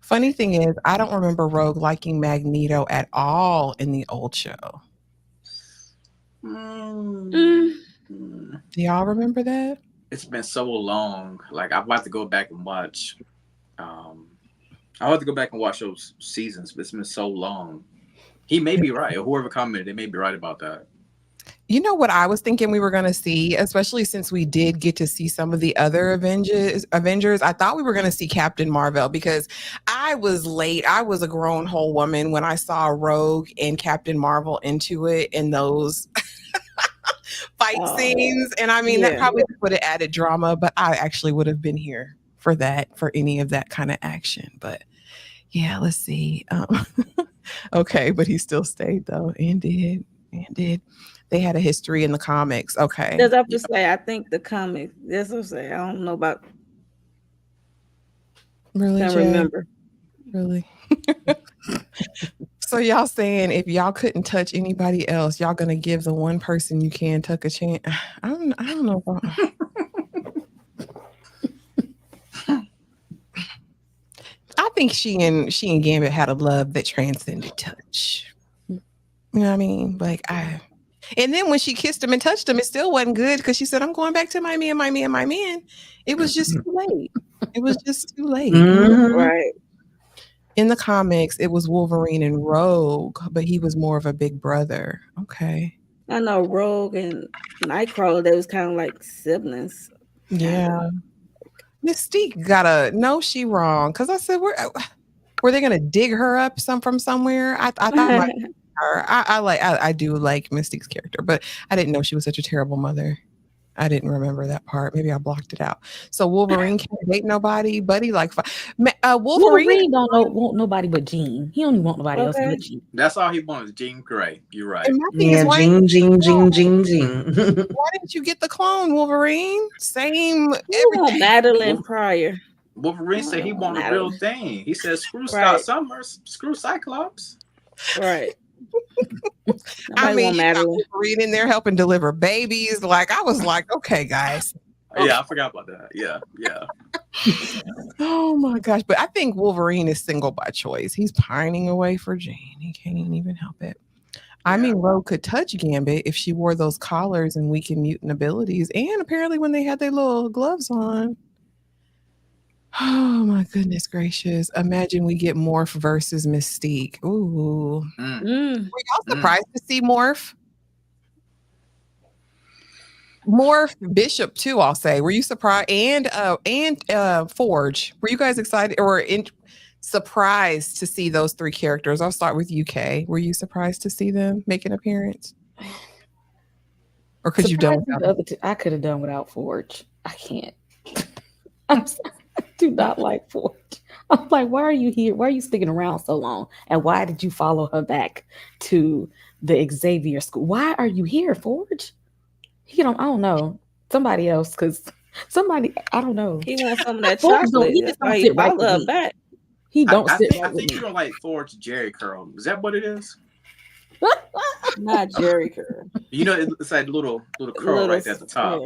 Funny thing is, I don't remember Rogue liking Magneto at all in the old show. Mm. Do y'all remember that? It's been so long. Like I'm about to go back and watch. I'll have to go back and watch those seasons, but it's been so long. He may be right, or whoever commented, they may be right about that. You know what I was thinking we were going to see, especially since we did get to see some of the other Avengers. I thought we were going to see Captain Marvel because I was late. I was a grown whole woman when I saw Rogue and Captain Marvel into it in those fight scenes. And I mean, that Yeah. probably would have added drama, but I actually would have been here for that, for any of that kind of action. But yeah, let's see. Okay, but he still stayed though, and did. They had a history in the comics. Okay. That's up to say. I think the comic. That's what I'm saying. I don't know about. Really, Can't Jay? remember. Really? So y'all saying if y'all couldn't touch anybody else, y'all gonna give the one person you can tuck a chance? I don't know. I think she and Gambit had a love that transcended touch. You know what I mean? Like and then when she kissed him and touched him, it still wasn't good because she said, "I'm going back to my man, my man, my man." It was just too late. It was just too late. Right. In the comics, it was Wolverine and Rogue, but he was more of a big brother. Okay. I know Rogue and Nightcrawler, they was kind of like siblings. Yeah. Mystique gotta know she wrong. Cause I said, were they gonna dig her up from somewhere? I thought my her. I do like Mystique's character, but I didn't know she was such a terrible mother. I didn't remember that part. Maybe I blocked it out. So Wolverine can't date nobody, buddy. Like Wolverine don't want nobody but Jean. He don't want nobody else but Jean. That's all he wants, Jean Grey. You're right. And my thing Yeah, is, Jean. why didn't you get the clone, Wolverine? Same. Everything. Madeline Pryor. Wolverine said he wanted a real thing. He said, "Screw Right. Scott Summers, screw Cyclops." Right. I mean, Madeline. Wolverine in there helping deliver babies. Like I was like, okay, guys. Yeah, I forgot about that. Yeah. Oh my gosh. But I think Wolverine is single by choice. He's pining away for Jean. He can't even help it. I mean, Rogue could touch Gambit if she wore those collars and weakened mutant abilities. And apparently when they had their little gloves on. Oh my goodness gracious. Imagine we get Morph versus Mystique. Ooh. Were y'all surprised to see Morph? Morph, Bishop too, I'll say. Were you surprised? And Forge. Were you guys excited or surprised to see those three characters? I'll start with UK. Were you surprised to see them make an appearance? Or could you done without the other two? I could have done without Forge. I can't. I'm sorry. I do not like Forge. I'm like, why are you here? Why are you sticking around so long? And why did you follow her back to the Xavier school? Why are you here, Forge? I don't know. Somebody else, because I don't know. He wants some of that chocolate. He just don't sit right with me. Back. He don't sit right I with think me. you don't like Forge Jerry curl. Is that what it is? Not Jerry curl. You know, it's like little curl right there at the top.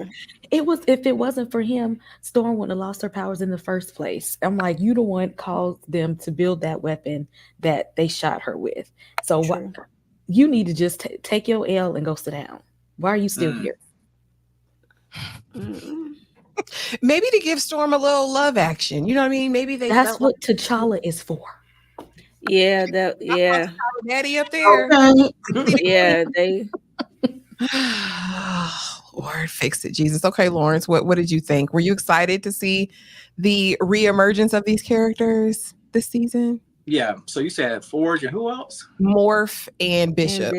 It was, if it wasn't for him, Storm wouldn't have lost her powers in the first place. I'm like, you the one caused them to build that weapon that they shot her with. So you need to just take your L and go sit down. Why are you still here? Maybe to give Storm a little love action. You know what I mean? Maybe that's what T'Challa is for. Yeah, Daddy up there. Okay. Yeah, they. Lord, fix it, Jesus. Okay, Lawrence, what did you think? Were you excited to see the reemergence of these characters this season? Yeah. So you said Forge and who else? Morph and Bishop.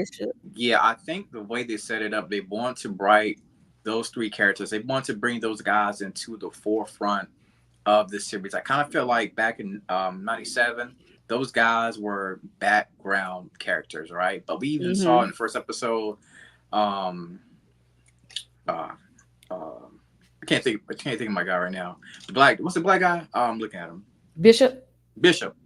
Yeah, I think the way they set it up, they want to write those three characters. They want to bring those guys into the forefront of the series. I kind of feel like back in '97. Those guys were background characters, right? But we even saw in the first episode, I can't think of my guy right now. What's the black guy? I'm looking at him. Bishop.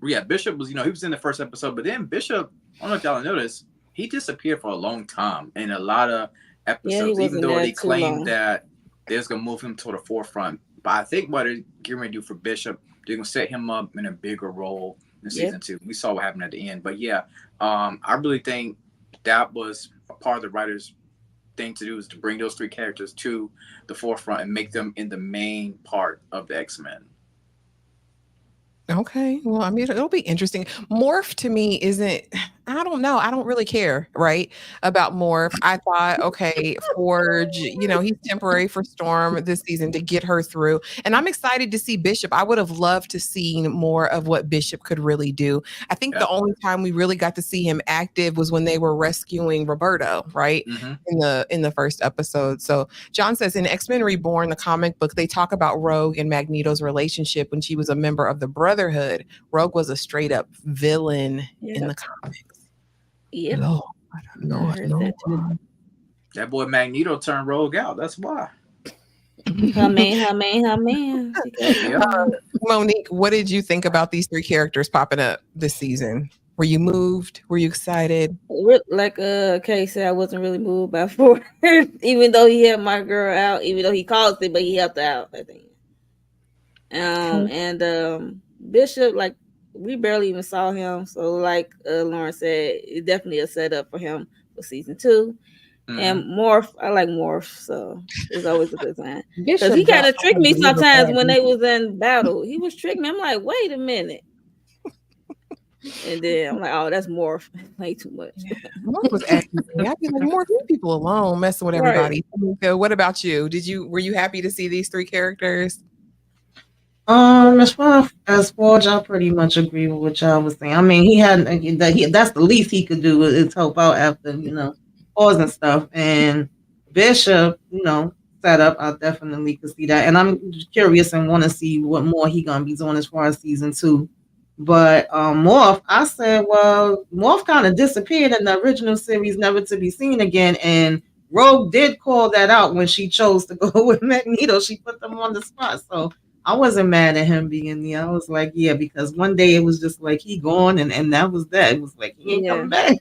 Yeah, Bishop was, he was in the first episode, but then Bishop, I don't know if y'all noticed, he disappeared for a long time in a lot of episodes, even though they claimed that they're gonna move him to the forefront. But I think what they're getting ready to do for Bishop, they're gonna set him up in a bigger role in season 2. We saw what happened at the end. But yeah, I really think that was a part of the writers' thing to do, is to bring those three characters to the forefront and make them in the main part of the X-Men. Okay. Well, I mean, it'll be interesting. Morph to me isn't, I don't know. I don't really care, right? About Morph. I thought, okay, Forge, he's temporary for Storm this season to get her through. And I'm excited to see Bishop. I would have loved to see more of what Bishop could really do. I think the only time we really got to see him active was when they were rescuing Roberto, right? Mm-hmm. In the first episode. So John says in X-Men Reborn, the comic book, they talk about Rogue and Magneto's relationship when she was a member of the Brotherhood. Rogue was a straight up villain in the comics. Yep. Lord. That boy Magneto turned Rogue out. That's why. Her man. Monique, what did you think about these three characters popping up this season? Were you moved? Were you excited? Like Kay said, I wasn't really moved by Ford, even though he helped my girl out, even though he caused it, but he helped out, I think. And Bishop, like, we barely even saw him. So like Lauren said, it's definitely a setup for him for season 2. Mm-hmm. And Morph, I like Morph, so it's always a good sign. Because he kind of tricked me sometimes when they was in battle. He was tricking me. I'm like, wait a minute. And then I'm like, oh, that's Morph. Like too much. Morph was acting. I'd be like, Morph, leave people alone, messing with everybody. Right. So what about you? Were you happy to see these three characters? As far as Forge, I pretty much agree with what y'all was saying. I mean, that's the least he could do is help out after, Pause and stuff. And Bishop, set up, I definitely could see that. And I'm curious and want to see what more he gonna be doing as far as season 2. But Morph, I said, well, Morph kind of disappeared in the original series, never to be seen again. And Rogue did call that out when she chose to go with Magneto. She put them on the spot. So I wasn't mad at him being there. I was like, yeah, because one day it was just like he gone and that was that. It was like he ain't coming back.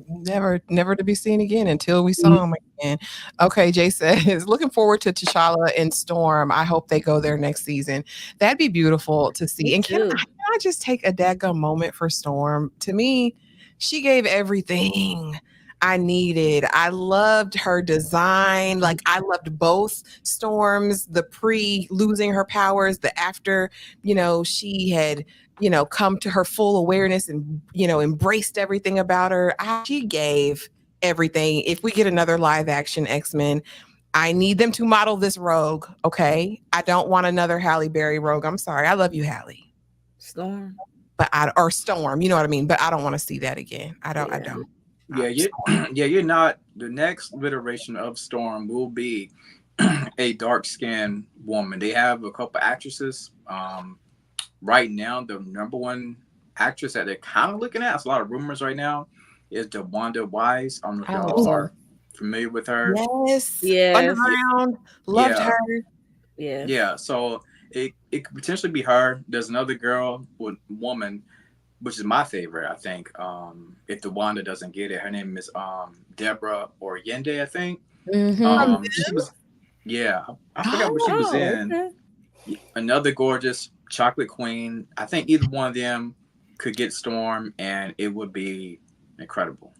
Never to be seen again until we saw him again. Okay, Jay says, looking forward to T'Challa and Storm. I hope they go there next season. That'd be beautiful to see. And can I just take a daggum moment for Storm? To me, she gave everything I needed. I loved her design. Like, I loved both Storms, the pre losing her powers, the after, she had come to her full awareness and, embraced everything about her. She gave everything. If we get another live action X-Men, I need them to model this Rogue. Okay. I don't want another Halle Berry Rogue. I'm sorry. I love you, Halle. Storm. Or Storm, you know what I mean? But I don't want to see that again. I don't. You're not. The next iteration of Storm will be a dark-skinned woman. They have a couple actresses. Right now, the number one actress that they're kind of looking at, it's a lot of rumors right now, is DeWanda Wise. I don't know if y'all are familiar with her. Yes. Underground. Loved her. Yeah. Yeah. So it could potentially be her. There's another woman, which is my favorite, I think. If DeWanda doesn't get it, her name is Deborah Oriende, I think. Mm-hmm. I forgot what she was in. Okay. Another gorgeous chocolate queen. I think either one of them could get Storm, and it would be incredible.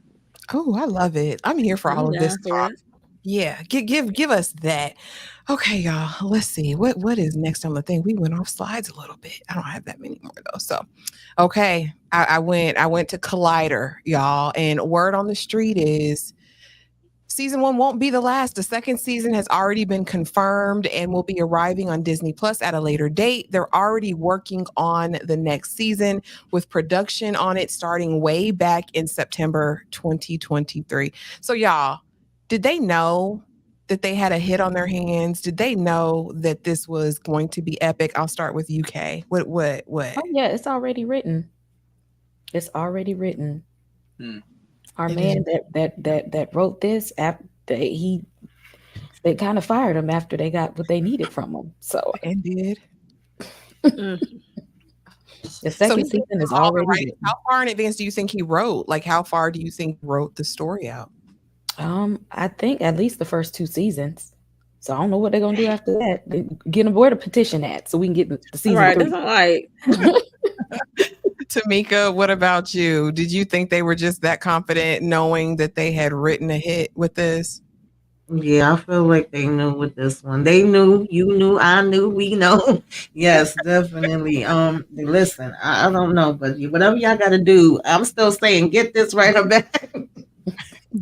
Oh, I love it. I'm here for all of this talk. Yeah, give us that. Okay, y'all. Let's see what is next on the thing. We went off slides a little bit. I don't have that many more though. So, okay, I went to Collider, y'all, and word on the street is season 1 won't be the last. The second season has already been confirmed and will be arriving on Disney Plus at a later date. They're already working on the next season with production on it starting way back in September 2023. So y'all, did they know that they had a hit on their hands? Did they know that this was going to be epic? I'll start with UK. What? Oh yeah, it's already written. It's already written. Our man that wrote this, after they kind of fired him after they got what they needed from him. So and did. The second season is already written. How far in advance do you think he wrote? Like, how far do you think he wrote the story out? I think at least the first 2 seasons. So I don't know what they're gonna do after that. Get aboard a petition that so we can get the season. Right, 3. That's like. Tamika, what about you? Did you think they were just that confident knowing that they had written a hit with this? Yeah, I feel like they knew with this one. They knew, you knew, I knew, we know. Yes, definitely. Listen, I don't know, but whatever y'all got to do, I'm still saying, get this right or back.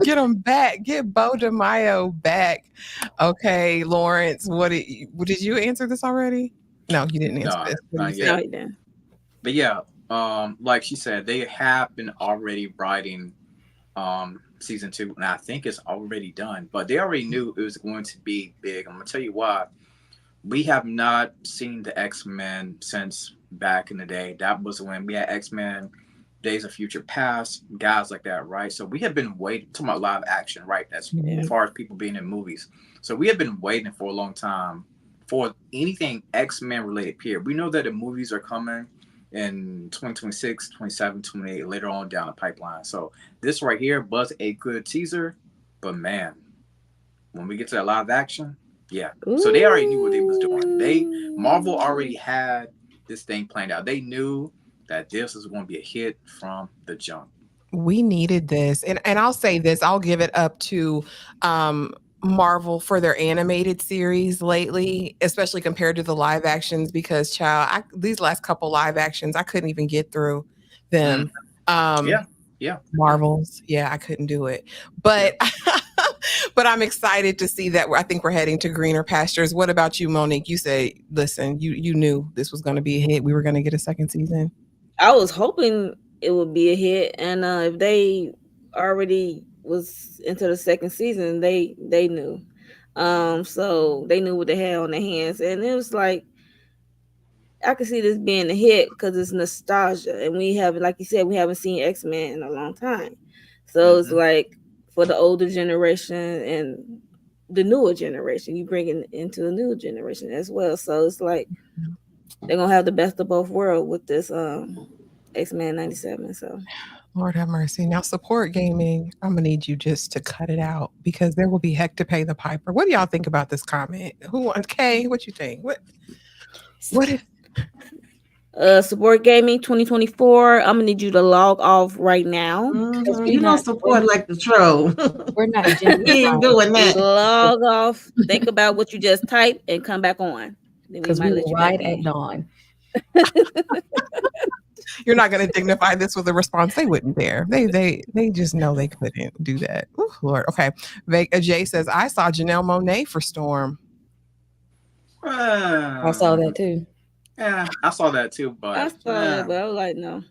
Get him back. Get Bo DeMaio back. Okay, Lawrence, did you answer this already? No, you didn't answer No, this. What do you not No, say? yet. he didn't. But yeah, like she said, they have been already writing season two, and I think it's already done. But they already knew it was going to be big. I'm gonna tell you why. We have not seen the X-Men since back in the day. That was when we had X-Men, Days of Future Past, guys like that, right? So we have been waiting, talking about live action, right? That's Yeah. as far as people being in movies. So we have been waiting for a long time for anything X-Men related, period. We know that the movies are coming in 2026, 27, 28, later on down the pipeline. So this right here was a good teaser, but man, when we get to that live action, yeah. So they already knew what they was doing. Marvel already had this thing planned out. They knew that this was going to be a hit from the jump. We needed this. And I'll say this, I'll give it up to Marvel for their animated series lately, especially compared to the live actions, because these last couple live actions, I couldn't even get through them. Yeah, yeah, Marvels, yeah, I couldn't do it. yeah. But but I'm excited to see that I think we're heading to greener pastures. What about you, Monique? You say, listen, you knew this was going to be a hit. We were going to get a second season. I was hoping it would be a hit, and if they already was into the second season, they knew. So they knew what they had on their hands, and it was like I could see this being a hit because it's nostalgia, and we haven't, like you said, we haven't seen X-Men in a long time. So it's like for the older generation and the newer generation, you bring it into the new generation as well. So it's like they're gonna have the best of both worlds with this X-Men 97. So Lord have mercy. Now, support gaming, I'm going to need you just to cut it out because there will be heck to pay the piper. What do y'all think about this comment? Kay, what you think? What if support gaming 2024. I'm gonna need you to log off right now. You don't support like the troll. We're not We ain't doing that. Log off. Think about what you just typed and come back on. Then because we will ride at dawn. you're not going to dignify this with a response? They wouldn't dare. They just know they couldn't do that. Ooh, Lord. Okay. Jay says, I saw Janelle Monáe for Storm. I saw that too. Yeah, I saw that too, but I saw it, but I was like, no.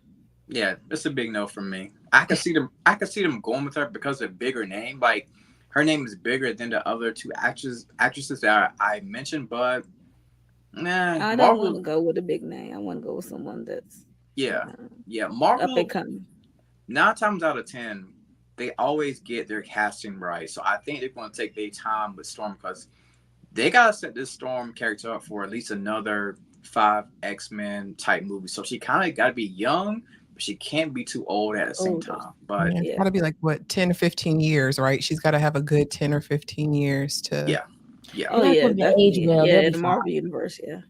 Yeah, it's a big no from me. I can see them going with her because of bigger name. Like her name is bigger than the other two actresses that I mentioned, but I don't want to go with a big name. I want to go with someone that's Marvel up and coming. 9 times out of 10, they always get their casting right. So I think they're going to take their time with Storm because they gotta set this Storm character up for at least another 5 X-Men type movies. So she kind of got to be young, but she can't be too old at the same time. But it's got to be like what 10 or 15 years, right? She's got to have a good 10 or 15 years to. Yeah. Oh yeah, age well. Yeah, in the Marvel universe. Yeah.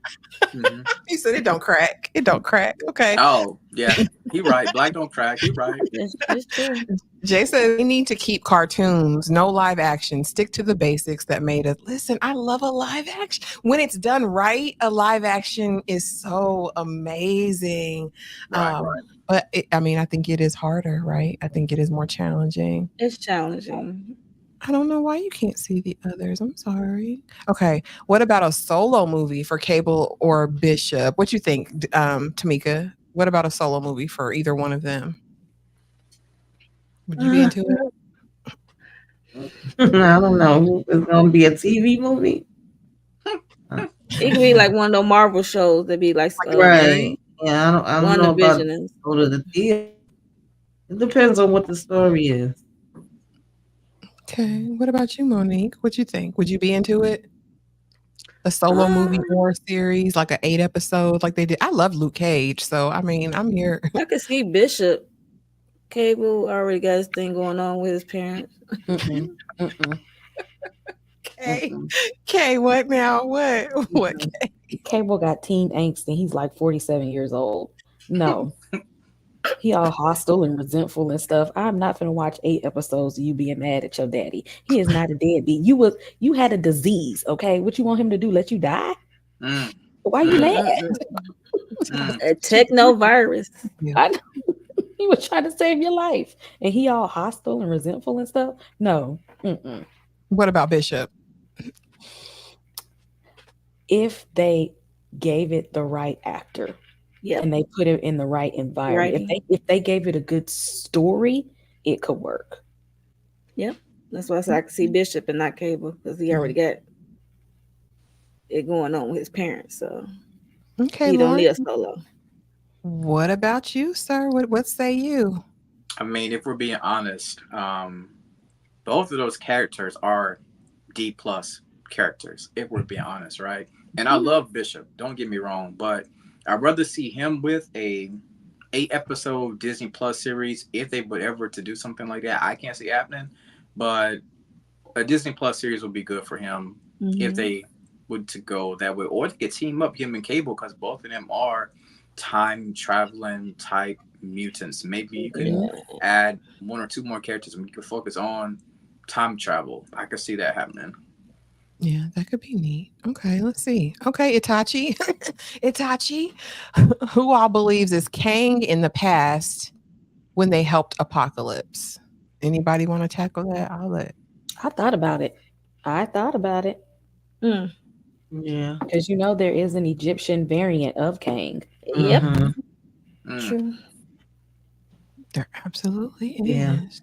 Mm-hmm. He said it don't crack. It don't crack. Okay. Oh yeah, he right. Black don't crack. He right. That's true. Jay said we need to keep cartoons, no live action. Stick to the basics that made us. Listen, I love a live action. When it's done right, a live action is so amazing. Right. But I think it is harder, right? I think it is more challenging. It's challenging. I don't know why you can't see the others. I'm sorry. Okay. What about a solo movie for Cable or Bishop? What you think, Tamika? What about a solo movie for either one of them? Would you be into it? I don't know. It's going to be a TV movie? It could be like one of those Marvel shows that be like right. Yeah, I don't know about go to the theater. It depends on what the story is. Okay. What about you, Monique? What you think? Would you be into it? A solo movie or series, like an 8 episode, like they did. I love Luke Cage, so I'm here. I could see Bishop. Cable already got his thing going on with his parents. Kay, what now? What? Cable got teen angst and he's like 47 years old. No. He all hostile and resentful and stuff. I'm not gonna watch 8 episodes of you being mad at your daddy. He is not a deadbeat. You had a disease, okay? What you want him to do? Let you die? Mm, Why you mm, mad? mm. A techno virus. I know. He was trying to save your life, and he all hostile and resentful and stuff. No. Mm-mm. What about Bishop? If they gave it the right actor Yep. and they put it in the right environment, Right. if they gave it a good story, it could work. Yep. That's why I said I could see Bishop and not Cable because he already got it going on with his parents. So Okay, he don't need Lawrence. a solo. What about you, sir? What say you? I mean, if we're being honest, both of those characters are D plus characters. If we're being honest, right? And I love Bishop. Don't get me wrong, but I'd rather see him with a 8 episode Disney Plus series if they would ever to do something like that. I can't see it happening, but a Disney Plus series would be good for him if they would to go that way, or they could team up him and Cable because both of them are time traveling type mutants. Maybe you could add 1 or 2 more characters and you could focus on time travel. I could see that happening. Yeah, that could be neat. Okay, let's see. Okay, Itachi. Itachi, who all believes is Kang in the past when they helped Apocalypse. Anybody want to tackle that? I'll let. I thought about it. Yeah. Because there is an Egyptian variant of Kang. Yep. True. There absolutely Yeah. is.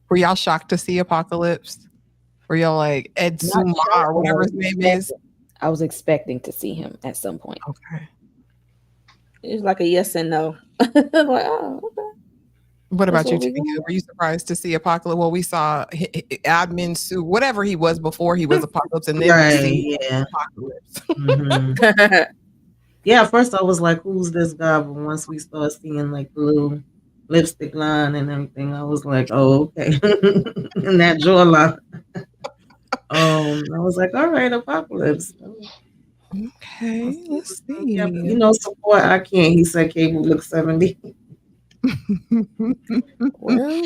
Were y'all shocked to see Apocalypse? Were y'all like Ed Not Suma shocked, or whatever his name is? I was expecting to see him at some point. Okay. It's like a yes and no. Like, oh, okay. What about That's you, what we Tamika? got. Were you surprised to see Apocalypse? Well, we saw Admin Sue, whatever he was before he was Apocalypse, and then we Right. see Yeah. Apocalypse. Mhm. Yeah. At first, I was like, "Who's this guy?" But once we started seeing like the little lipstick line and everything, I was like, "Oh, okay." And that jawline. I was like, "All right, Apocalypse." Okay, let's Yeah, see. but support. I can't. He said Cable looks 70. Well,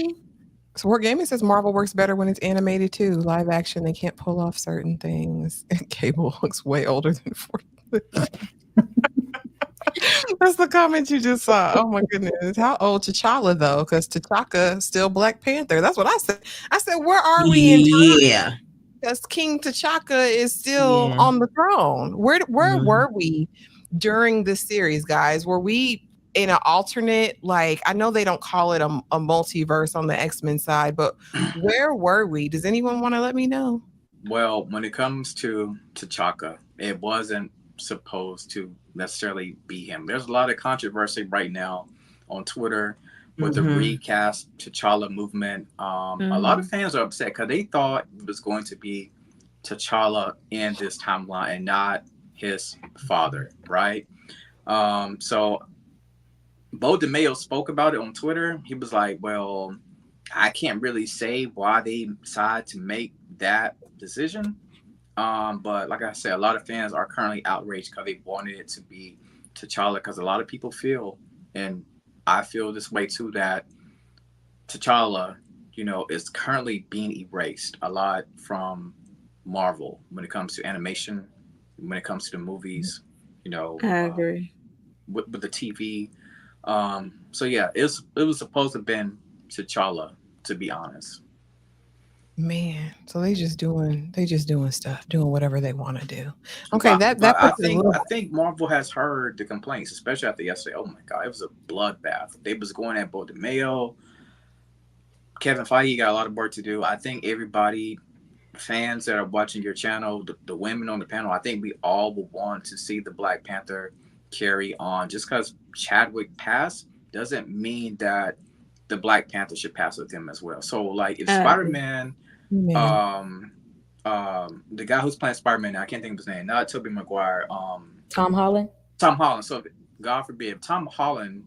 Sword Gaming says Marvel works better when it's animated too. Live action, they can't pull off certain things. And Cable looks way older than 40. That's the comment you just saw. Oh my goodness. How old T'Challa though? Because T'Chaka still Black Panther. That's what I said. I said, where are we in time? Yeah. Because King T'Chaka is still Yeah. on the throne. Where Mhm. were we during this series, guys? Were we in an alternate, like, I know they don't call it a multiverse on the X-Men side, but where were we? Does anyone want to let me know? Well, when it comes to T'Chaka, it wasn't supposed to necessarily be him. There's a lot of controversy right now on Twitter with the recast T'Challa movement. A lot of fans are upset because they thought it was going to be T'Challa in this timeline and not his father, right? So Bo DeMayo spoke about it on Twitter. He was like, well, I can't really say why they decided to make that decision. But like I said, a lot of fans are currently outraged because they wanted it to be T'Challa because a lot of people feel, and I feel this way too, that T'Challa, is currently being erased a lot from Marvel when it comes to animation, when it comes to the movies, I agree. with the TV. So yeah, it was supposed to have been T'Challa, to be honest. Man, so they just doing stuff, doing whatever they want to do. Okay, But that I puts a little. think Marvel has heard the complaints, especially after yesterday. Oh my God, it was a bloodbath. They was going at both DeMayo, Kevin Feige got a lot of work to do. I think everybody, fans that are watching your channel, the women on the panel, I think we all will want to see the Black Panther carry on. Just because Chadwick passed doesn't mean that the Black Panther should pass with him as well. So like if Spider-Man, the guy who's playing Spider-Man, I can't think of his name, not Tobey Maguire, Tom Holland. So God forbid, if Tom Holland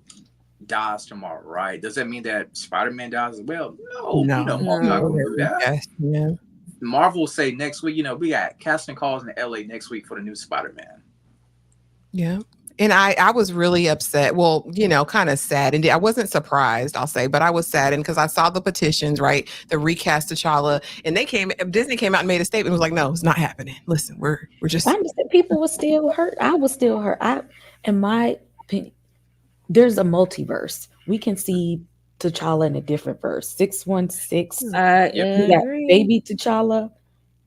dies tomorrow, right? Does that mean that Spider-Man dies as well? No. Marvel's not gonna do that. Yes, yeah. Marvel will say next week, we got casting calls in LA next week for the new Spider-Man. Yeah. And I was really upset. Well, kind of sad. And I wasn't surprised, I'll say, but I was saddened because I saw the petitions, right? The recast T'Challa. And Disney came out and made a statement. It was like, no, it's not happening. Listen, we're just I understand people were still hurt. I was still hurt. In my opinion, there's a multiverse. We can see T'Challa in a different verse. 616. I We got agree. baby T'Challa.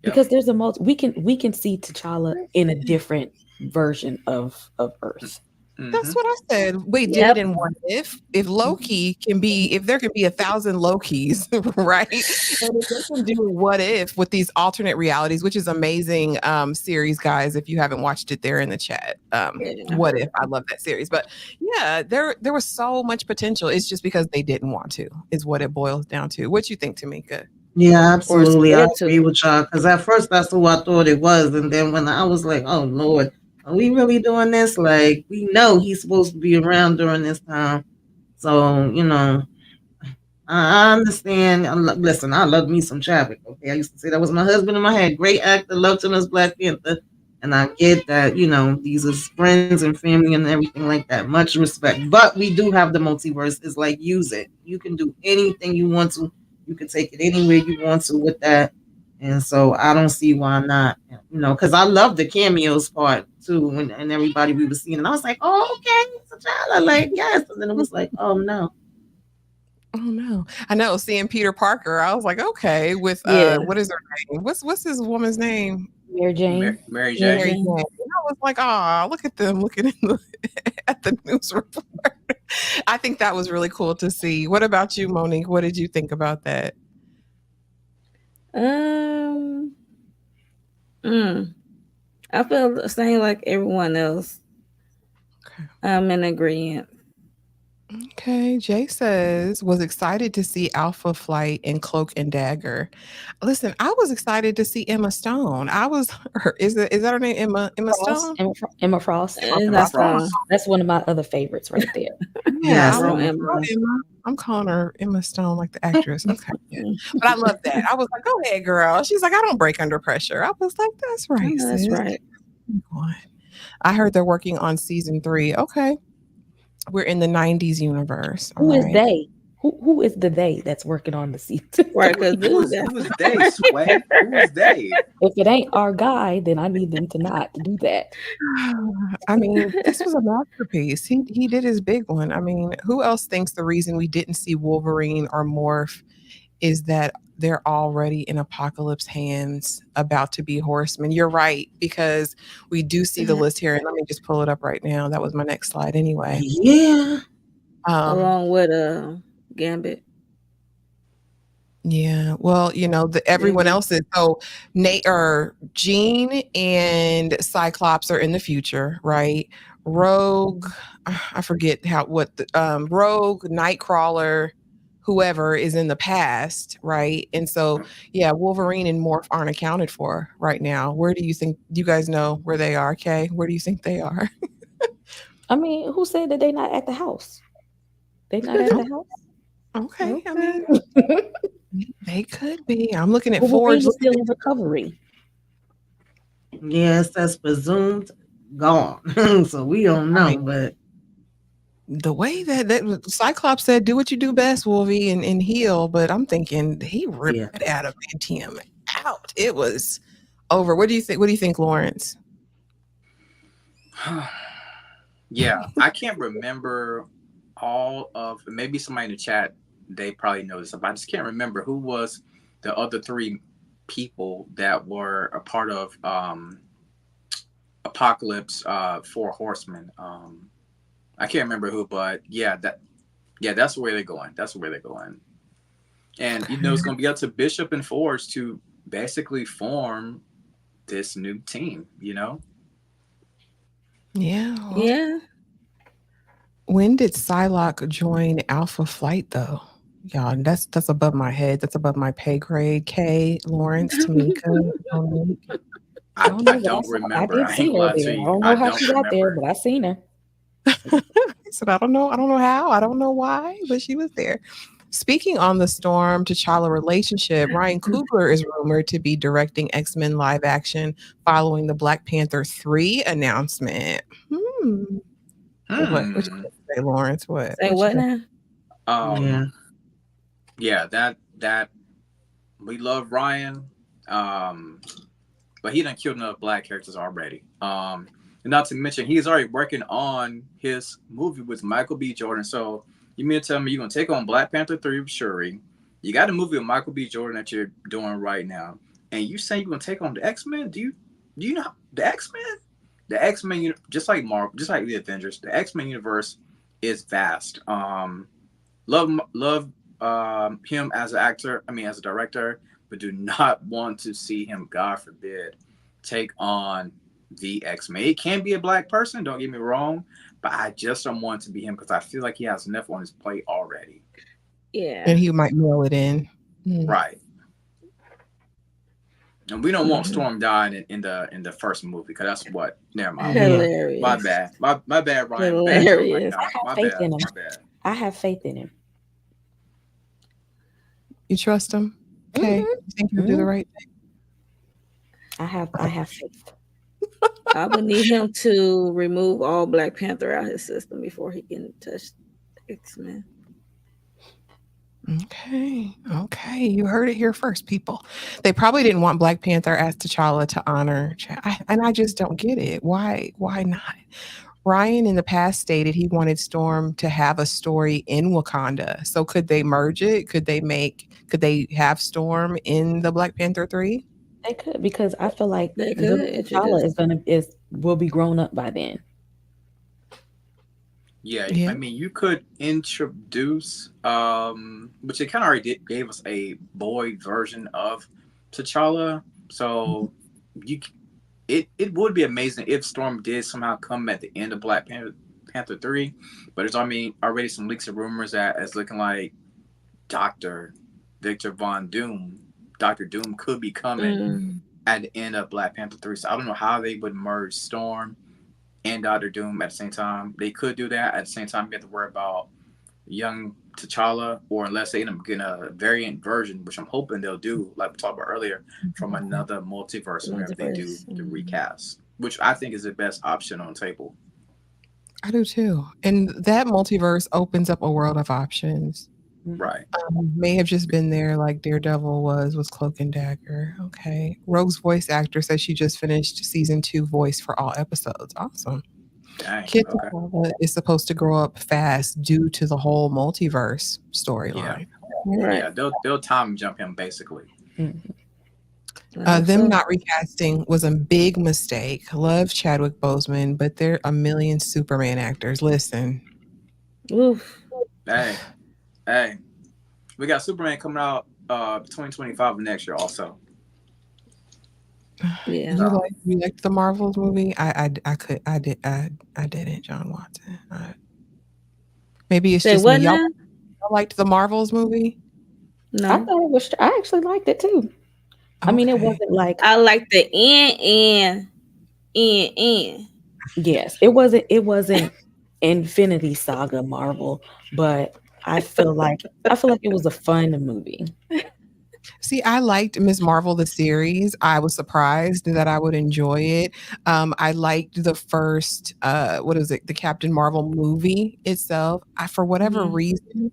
Yep. Because there's a we can see T'Challa in a different version of Earth. That's what I said. We did Yep. it in What If Loki can be, if there can be 1,000 Lokis, right? And if they can do What If with these alternate realities, which is amazing series, guys. If you haven't watched it, there in the chat. What If? I love that series. But yeah, there was so much potential. It's just because they didn't want to, is what it boils down to. What you think, Tamika? Yeah, absolutely. I scared to. agree with y'all because at first that's who I thought it was, and then when I was like, "Oh Lord, are we really doing this?" Like we know he's supposed to be around during this time, so I understand. Listen, I love me some Chadwick. Okay, I used to say that was my husband in my head. Great actor, loved him as Black Panther, and I get that. These are friends and family and everything like that. Much respect, but we do have the multiverse. It's like use it. You can do anything you want to. You can take it anywhere you want to with that, and so I don't see why not. Because I love the cameos part too, and everybody we were seeing, and I was like, oh okay, it's a child. Like yes, and then it was like, oh no. Oh no. I know, seeing Peter Parker, I was like, okay, with Yeah. what is her name? What's his woman's name? Mary Jane. Mary Mary Jane. Jane. And I was like, oh, look at them looking at the news report. I think that was really cool to see. What about you, Monique? What did you think about that? I feel the same like everyone else. Okay. I'm in agreement. Okay, Jay says was excited to see Alpha Flight and Cloak and Dagger. Listen, I was excited to see Emma Stone. Is that her name? Emma Frost, Stone? Emma Frost. That's one of my other favorites right there. Yeah, Yes, I was Emma. like, Emma. I'm calling her Emma Stone, like the actress. Okay, yeah. But I love that. I was like, go ahead, girl. She's like, I don't break under pressure. I was like, that's right, That's sis. right. I heard they're working on season 3. Okay. We're in the 90s universe. Who is they? Who is the they that's working on the season? Right, because Who is they, Sway? Who is they? If it ain't our guy, then I need them to not do that. I mean, this was a masterpiece. He did his big one. I mean, who else thinks the reason we didn't see Wolverine or Morph is that they're already in Apocalypse hands, about to be Horsemen? You're right, because we do see the list here, and let me just pull it up right now. That was my next slide anyway. Yeah. along with Gambit. Yeah, well, everyone else is, so Nate or Jean and Cyclops are in the future, right? Rogue, I forget Rogue, Nightcrawler, whoever is in the past, right? And so, yeah, Wolverine and Morph aren't accounted for right now. Where do you think, you guys know where they are? Okay, where do you think they are? I mean, who said that they not at the house? They not at the house? Okay, I mean, they could be. I'm looking at Wolverine Forge. is still in recovery. Yes, that's presumed gone. So we don't know, but The way that Cyclops said, do what you do best, Wolvie, and heal. But I'm thinking he ripped adamantium out. It was over. What do you think? What do you think, Lawrence? Yeah, I can't remember all of, maybe somebody in the chat, they probably know this, but I just can't remember who was the other 3 people that were a part of Apocalypse 4 Horsemen. I can't remember who, but that's where they're going. That's where they're going. And it's going to be up to Bishop and Forge to basically form this new team. Yeah. Yeah. When did Psylocke join Alpha Flight, though? Y'all, that's above my head. That's above my pay grade. Kay, Lawrence, Tamika. I don't remember. I did see her there. I don't know how she got there, but I seen her. I said, I don't know how. I don't know why, but she was there. Speaking on the Storm T'Challa relationship, Ryan Coogler is rumored to be directing X-Men live action following the Black Panther 3 announcement. What you Hmm. say, Lawrence? What? Say What what you now? Yeah. Yeah, that we love Ryan. Um, but he done killed enough black characters already. And not to mention he's already working on his movie with Michael B. Jordan. So you mean to tell me you're gonna take on Black Panther 3 with Shuri? You got a movie with Michael B. Jordan that you're doing right now, and you saying you're gonna take on the X-Men? Do you know the X-Men? The X-Men, just like Marvel, just like the Avengers, the X-Men universe is vast. Love him as an actor. I mean, as a director, but do not want to see him, God forbid, take on the X-Men. It can be a black person, don't get me wrong, but I just don't want it to be him because I feel like he has enough on his plate already. Yeah. and he might mail it in. Right. And we don't want Mhm. Storm dying in the first movie because that's what. Never mind. Yeah. Hilarious. My bad. My bad, Ryan. Hilarious. Bad joke right I now. have My faith bad. in him. My bad. I have faith in him. You trust him? Okay. Mhm. You think he'll do the right thing? I have faith. I would need him to remove all Black Panther out his system before he can touch X-Men. Okay. Okay. You heard it here first, people. They probably didn't want Black Panther as T'Challa to honor. And I just don't get it. Why not? Ryan in the past stated he wanted Storm to have a story in Wakanda. So could they merge it? Could they have Storm in the Black Panther 3? They could, because I feel like They could little introduce. T'Challa will be grown up by then. Yeah, Yeah. I mean, you could introduce, which they kind of already gave us a boy version of T'Challa. So it would be amazing if Storm did somehow come at the end of Panther 3. But there's, I mean, already some leaks of rumors that it's looking like Dr. Victor Von Doom, Dr. Doom could be coming at the end of Black Panther 3. So I don't know how they would merge Storm and Doctor Doom at the same time. They could do that. At the same time, you have to worry about young T'Challa, or unless they end up getting a variant version, which I'm hoping they'll do, like we talked about earlier, from another multiverse whenever they do the recast, which I think is the best option on the table. I do too. And that multiverse opens up a world of options. Right. May have just been there like Daredevil was Cloak and Dagger. Okay. Rogue's voice actor says she just finished season 2 voice for all episodes. Awesome. Dang. Kid Okay. T'Challa is supposed to grow up fast due to the whole multiverse storyline. Right. Yeah, they'll time jump him basically. Them not recasting was a big mistake. Love Chadwick Boseman, but there are a million Superman actors. Listen. Oof. Hey, we got Superman coming out 2025 next year also. Yeah. You liked the Marvels movie? I didn't, John Watson. Maybe it's Say just what me. now? Y'all liked the Marvels movie? I No. thought it was. I actually liked it too. I mean, it Okay. wasn't like, I like the N. yes, it wasn't Infinity Saga Marvel, but I feel like it was a fun movie. See, I liked Ms. Marvel the series. I was surprised that I would enjoy it. I liked the first, what is it, the Captain Marvel movie itself. For whatever reason,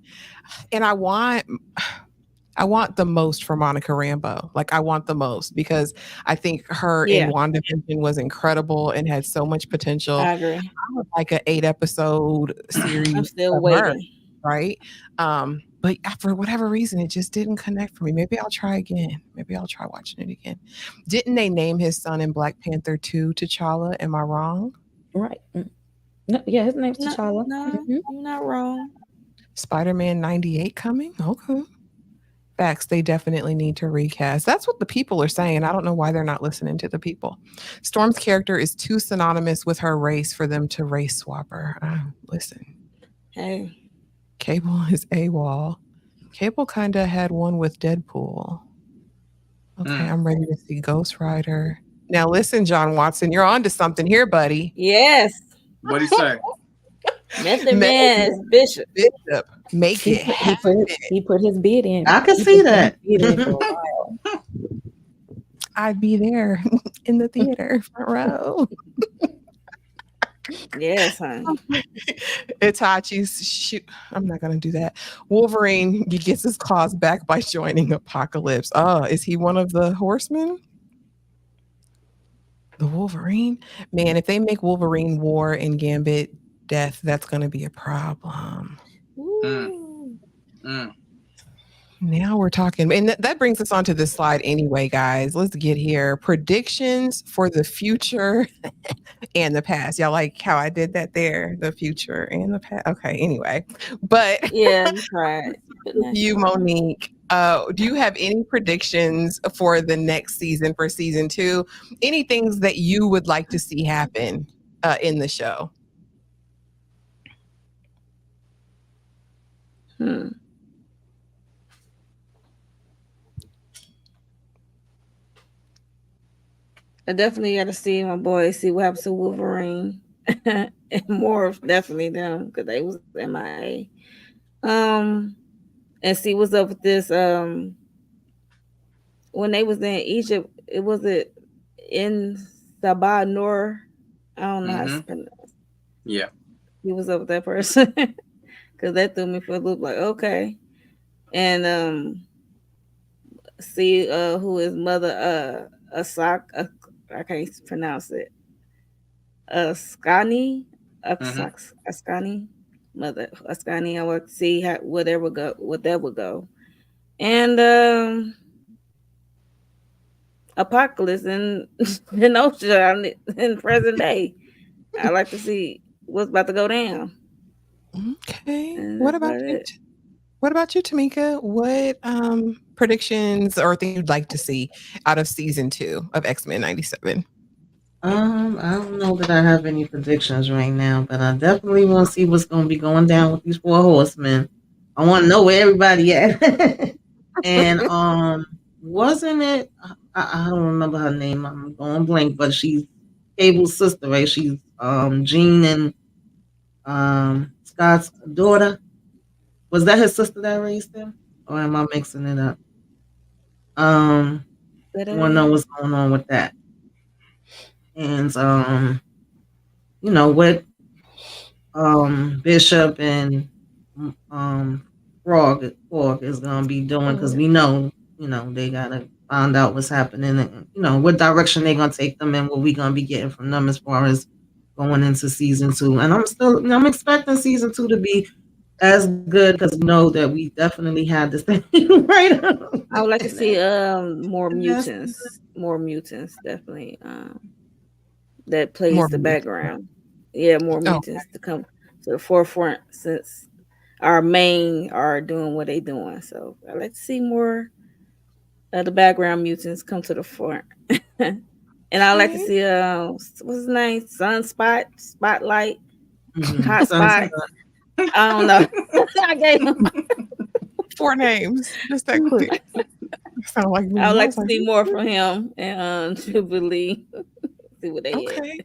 and I want the most for Monica Rambeau. Like, I want the most because I think her in WandaVision was incredible and had so much potential. I agree. I would like an 8-episode series. I'm still of her, waiting. right? But for whatever reason, it just didn't connect for me. Maybe I'll try again. Maybe I'll try watching it again. Didn't they name his son in Black Panther 2 T'Challa? Am I wrong? Right. No, yeah, his name's No, T'Challa. you're not wrong. Spider-Man 98 coming? Okay. Facts, they definitely need to recast. That's what the people are saying. I don't know why they're not listening to the people. Storm's character is too synonymous with her race for them to race swap her. Listen. Hey. Cable is AWOL. Cable kind of had one with Deadpool. Okay, I'm ready to see Ghost Rider. Now listen, John Watson, you're on to something here, buddy. Yes. What'd he say? Method Man is Bishop. Make it. He put his bid in. I can see that. I'd be there in the theater, front row. Yes, honey. Itachi's shoot. I'm not gonna do that. Wolverine he gets his cause back by joining Apocalypse. Is he one of the horsemen? The Wolverine? Man, if they make Wolverine War and Gambit Death, that's gonna be a problem. Ooh. Mm. Now we're talking, and that brings us onto this slide anyway, guys. Let's get here. Predictions for the future and the past. Y'all like how I did that there? The future and the past. Okay, anyway. But Yeah, you tried. But nice you, try. Monique, do you have any predictions for the next season, for season 2? Any things that you would like to see happen in the show? Hmm. I definitely got to see my boy, see what happens to Wolverine. And more of definitely them because they was MIA. And see what's up with this. When they was in Egypt, it was it in Sabah Noor. I don't know how to Mm-hmm. pronounce. Yeah. He was up with that person because that threw me for a loop. Like okay, and see who his mother Asak I can't pronounce it. Askani, Mm-hmm. Askani, mother Askani. I would see how what that would go, and Apocalypse and Genosha in present day. I like to see what's about to go down, Okay. and What that's about about you? it. What about you, Tamika? What predictions or things you'd like to see out of season 2 of X-Men 97? I don't know that I have any predictions right now, but I definitely want to see what's going to be going down with these four horsemen. I want to know where everybody at. And wasn't it? I don't remember her name. I'm going blank, but she's Cable's sister, right? She's Jean and Scott's daughter. Was that his sister that raised him, or am I mixing it up? Say that Want to know again. what's going on with that, and what Bishop and Frog is gonna be doing because we know they gotta find out what's happening and what direction they gonna take them and what we gonna be getting from them as far as going into season 2. And I'm expecting season 2 to be as good because we know that we definitely had this thing right up. I would like to and see that, more and that's mutants definitely that More plays the music. background. Yeah, more Oh, mutants to come to the forefront since our main are doing what they doing. So I like to see more of the background mutants come to the front. And I like to okay. see what's his name? Spotlight, Hot sounds Spot. I don't know. I gave him 4 names. Just that quick. Sound like me. I would I like was to like, see more from him and Jubilee. See what they had. okay.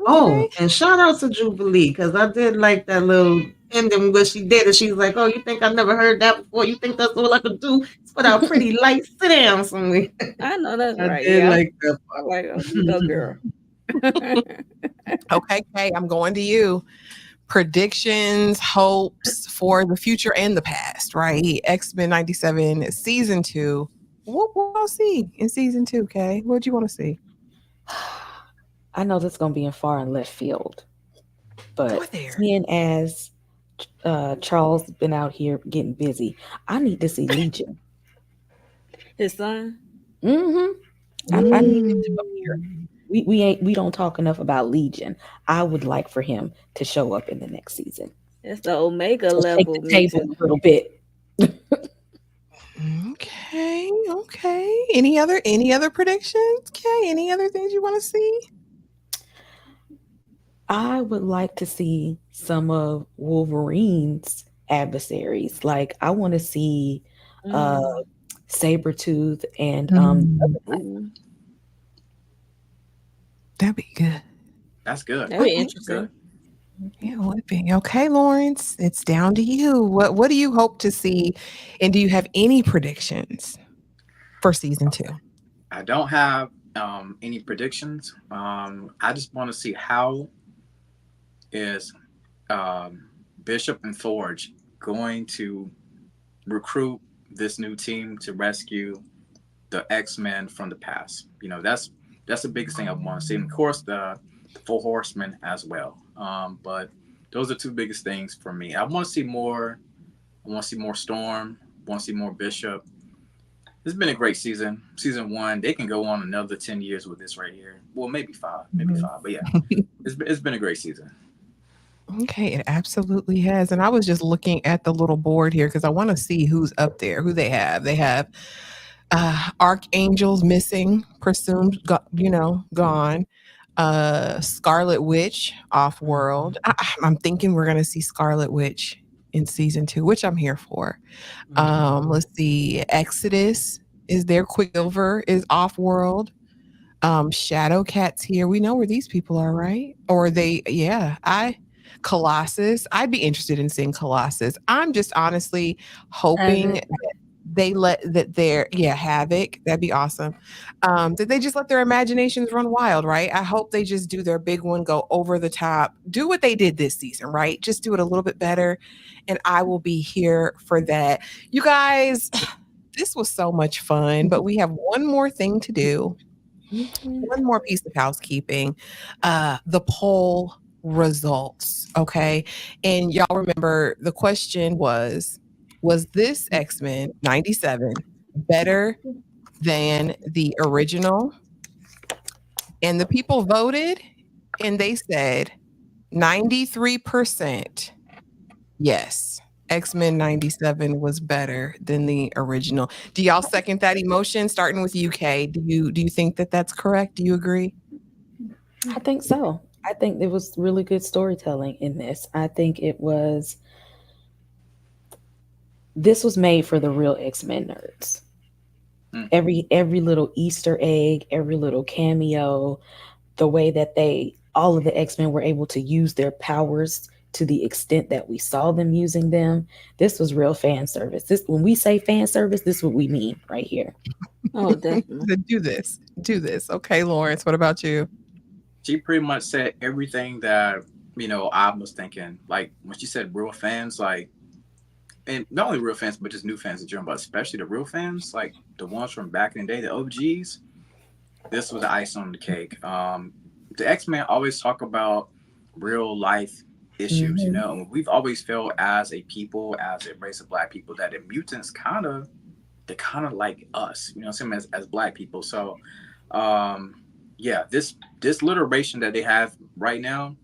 Oh, Okay. and shout out to Jubilee because I did like that little ending where she did it. She's like, "Oh, you think I never heard that before? You think that's all I could do? It's put out pretty light. Sit down somewhere." I know that's I right. did Yeah. like that I like, oh, you go, girl. Okay, Kay, I'm going to you. Predictions, hopes for the future and the past, right? X-Men 97 season 2. What we'll see in season 2, Kay? What do you want to see? I know that's going to be in far and left field, Go but there. seeing as Charles been out here getting busy, I need to see Legion. His son. I need him to appear. Mm. We don't talk enough about Legion. I would like for him to show up in the next season. It's the Omega To shake level the table mutant. a little bit. Okay, okay. Any other predictions? Okay, any other things you want to see? I would like to see some of Wolverine's adversaries. Like I want to see uh Mm. Sabretooth and Mm. Mm. That'd be good. That's good. That'd be Okay. That's good. interesting. Yeah, would be. Okay, Lawrence, it's down to you. What do you hope to see? And do you have any predictions for season 2? I don't have any predictions. I just want to see how is Bishop and Forge going to recruit this new team to rescue the X-Men from the past. That's the biggest thing I want to see. And of course, the Four Horsemen as well. But those are two biggest things for me. I want to see more. I want to see more Storm. I want to see more Bishop. It's been a great season. Season 1. They can go on another 10 years with this right here. Well, maybe 5. Maybe 5. But yeah, it's been a great season. Okay, it absolutely has. And I was just looking at the little board here because I want to see who's up there, who they have. They have Archangels missing, presumed, gone. Scarlet Witch off world. I'm thinking we're going to see Scarlet Witch in season 2, which I'm here for. Let's see. Exodus is there. Quicksilver is off world. Shadowcat's here. We know where these people are, right? Or they, yeah. Colossus. I'd be interested in seeing Colossus. I'm just honestly hoping they let that their Havoc. That'd be awesome. That they just let their imaginations run wild, right? I hope they just do their big one, go over the top, do what they did this season, right? Just do it a little bit better, and I will be here for that. You guys, this was so much fun, but we have one more thing to do. One more piece of housekeeping. The poll results, okay? And y'all remember the question was this X-Men 97 better than the original? And the people voted and they said 93% yes. X-Men 97 was better than the original. Do y'all second that emotion? Starting with UK, do you think that that's correct? Do you agree? I think so. I think there was really good storytelling in this. I think this was made for the real X-Men nerds. Every little Easter egg, every little cameo, the way that all of the X-Men were able to use their powers to the extent that we saw them using them. This was real fan service. When we say fan service, this is what we mean right here. Oh, definitely. Do this. Okay, Lawrence, what about you? She pretty much said everything that, I was thinking. Like, when she said real fans, like, and not only real fans, but just new fans in general, but especially the real fans, like the ones from back in the day, the OGs, this was the icing on the cake. The X-Men always talk about real life issues, and we've always felt as a people, as a race of Black people, that the mutants they're kind of like us, as Black people. So, this literation that they have right now,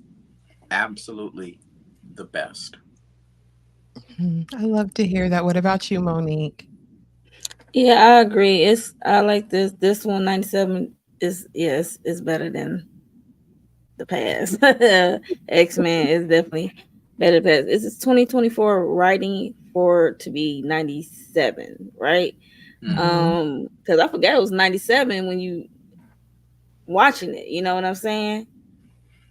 absolutely the best. I love to hear that. What about you, Monique? Yeah, I agree. I like this. This one 97 is better than the past. X-Men is definitely better than past. It's 2024 writing for to be 97, right? Because I forgot it was 97 when you watching it. You know what I'm saying?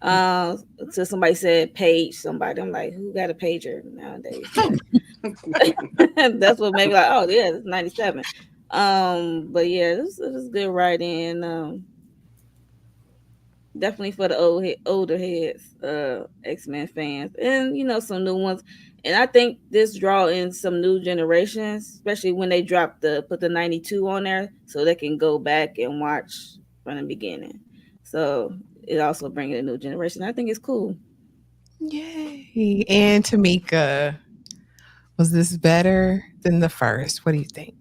So somebody said page somebody. I'm like, who got a pager nowadays? That's what made me like, oh yeah, it's 97. But yeah, this is good writing. Definitely for the older heads, X-Men fans, and some new ones. And I think this draw in some new generations, especially when they put the 92 on there, so they can go back and watch from the beginning. So it also brings a new generation. I think it's cool. Yay! And Tamika, was this better than the first? What do you think?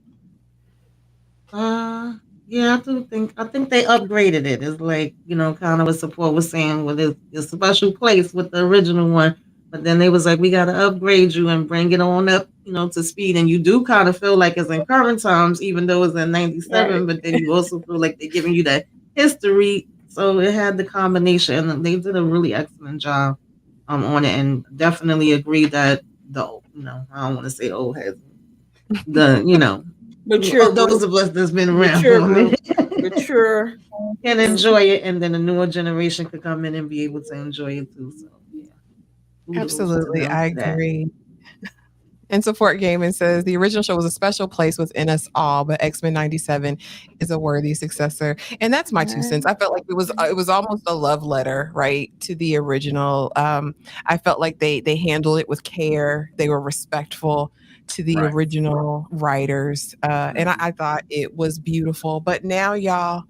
Yeah, I think they upgraded it. It's like, kind of what Support was saying with a special place with the original one. But then they was like, we got to upgrade you and bring it on up, to speed. And you do kind of feel like it's in current times, even though it's in 97, right. But then you also feel like they're giving you that history. So it had the combination, and they did a really excellent job on it, and definitely agree that I don't want to say old heads, mature those of us that's been around mature can enjoy it, and then a newer generation could come in and be able to enjoy it too. So yeah, absolutely, I agree. And Support Gaming says the original show was a special place within us all, but X-Men 97 is a worthy successor. And that's my 2 cents. I felt like it was almost a love letter, right, to the original. I felt like they handled it with care. They were respectful to the Right. original writers. And I thought it was beautiful. But now, y'all,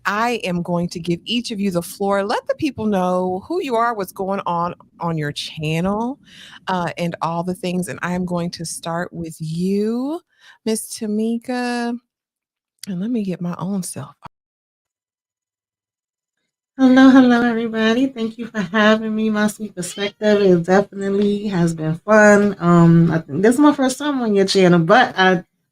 I am going to give each of you the floor. Let the people know who you are, what's going on your channel, and all the things. And I'm going to start with you, Miss Tamika. And let me get my own self. Hello, everybody. Thank you for having me. My sweet perspective. It definitely has been fun. I think this is my first time on your channel, but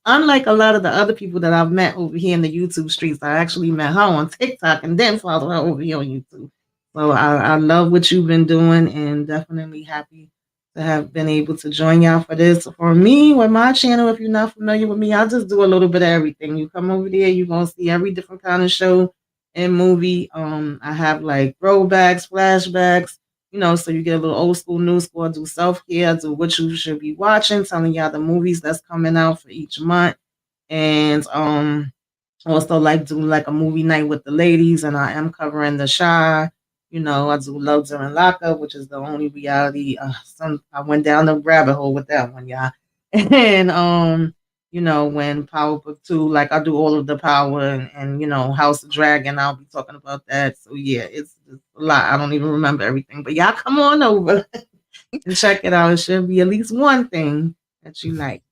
unlike a lot of the other people that I've met over here in the YouTube streets, I actually met her on TikTok and then followed her over here on YouTube. So I love what you've been doing, and definitely happy to have been able to join y'all for this. For me, with my channel, if you're not familiar with me, I just do a little bit of everything. You come over there, you're gonna see every different kind of show and movie. I have like throwbacks, flashbacks, so you get a little old school, new school. I do self-care, do what you should be watching, telling y'all the movies that's coming out for each month. And also like do like a movie night with the ladies, and I am covering The Shy. I do Love During Lockup, which is the only reality. I went down the rabbit hole with that one, y'all. And when Power Book 2, like I do all of the Power and House of Dragon, I'll be talking about that. So yeah, it's a lot. I don't even remember everything. But y'all come on over and check it out. It should be at least one thing that you like.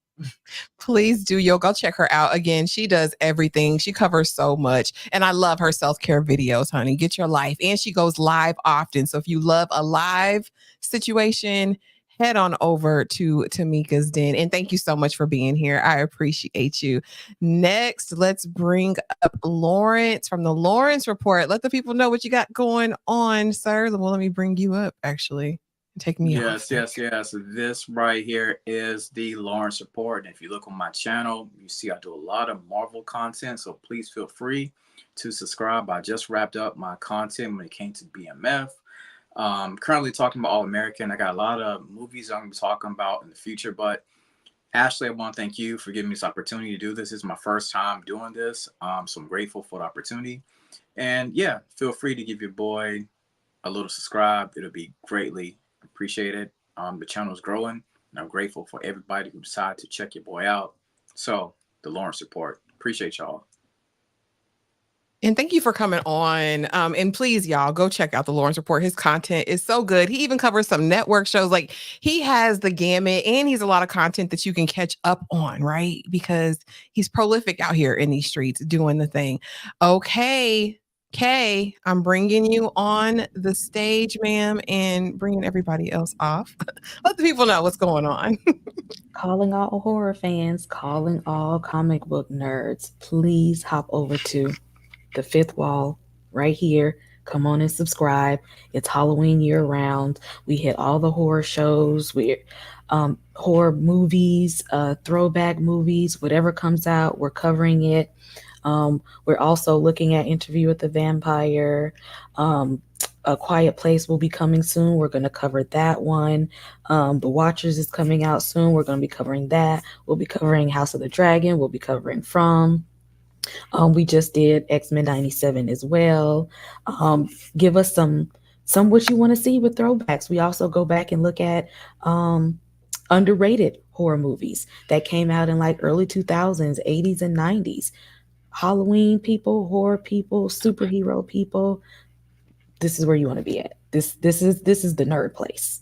Please do, yo. Go check her out. Again, she does everything. She covers so much. And I love her self-care videos, honey. Get your life. And she goes live often. So if you love a live situation, head on over to Tamika's Den. And thank you so much for being here. I appreciate you. Next, let's bring up Lawrence from the Lawrence Report. Let the people know what you got going on, sir. Well, let me bring you up, actually. Take me off. Yes. This right here is the Lawrence Report. And if you look on my channel, you see I do a lot of Marvel content. So please feel free to subscribe. I just wrapped up my content when it came to BMF. Currently talking about All American. I got a lot of movies I'm going to be talking about in the future. But Ashley, I want to thank you for giving me this opportunity to do this. This is my first time doing this. So I'm grateful for the opportunity. And yeah, feel free to give your boy a little subscribe. It'll be greatly appreciated. The channel is growing, and I'm grateful for everybody who decided to check your boy out. So, the Lawrence Report. Appreciate y'all. And thank you for coming on. And please, y'all, go check out the Lawrence Report. His content is so good. He even covers some network shows. Like, he has the gamut, and he's a lot of content that you can catch up on, right? Because he's prolific out here in these streets doing the thing. Okay, Kay, I'm bringing you on the stage, ma'am, and bringing everybody else off. Let the people know what's going on. Calling all horror fans, calling all comic book nerds. Please hop over to the Fifth Wall right here. Come on and subscribe. It's Halloween year round. We hit all the horror shows. We're horror movies, throwback movies, whatever comes out, we're covering it. We're also looking at Interview with the Vampire. A Quiet Place will be coming soon. We're going to cover that one. The Watchers is coming out soon. We're going to be covering that. We'll be covering House of the Dragon. We'll be covering From. We just did X-Men 97 as well. Give us some what you want to see with throwbacks. We also go back and look at underrated horror movies that came out in like early 2000s, 80s, and 90s. Halloween people, horror people, superhero people. This is where you want to be at. This is the nerd place.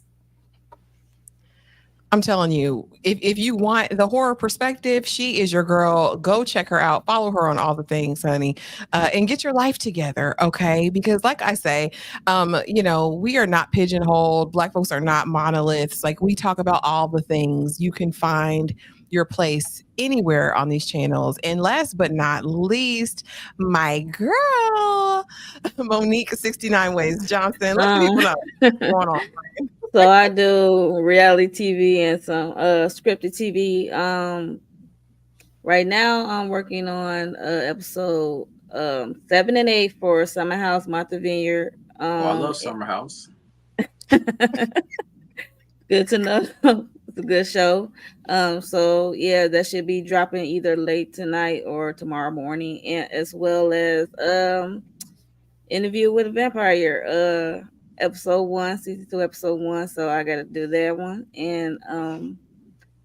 I'm telling you, if you want the horror perspective, she is your girl. Go check her out. Follow her on all the things, honey, and get your life together, okay? Because like I say, we are not pigeonholed. Black folks are not monoliths. Like, we talk about all the things. You can find your place anywhere on these channels. And last but not least, my girl, Monique 69 Ways Johnson. Let the people know what's going on. So I do reality TV and some scripted TV. Right now I'm working on episode 7 and 8 for Summer House, Martha Vineyard. I love Summer House. Good to know. It's a good show. So yeah, that should be dropping either late tonight or tomorrow morning, and as well as Interview with a Vampire, episode 1, season 2, episode 1. So I gotta do that one. And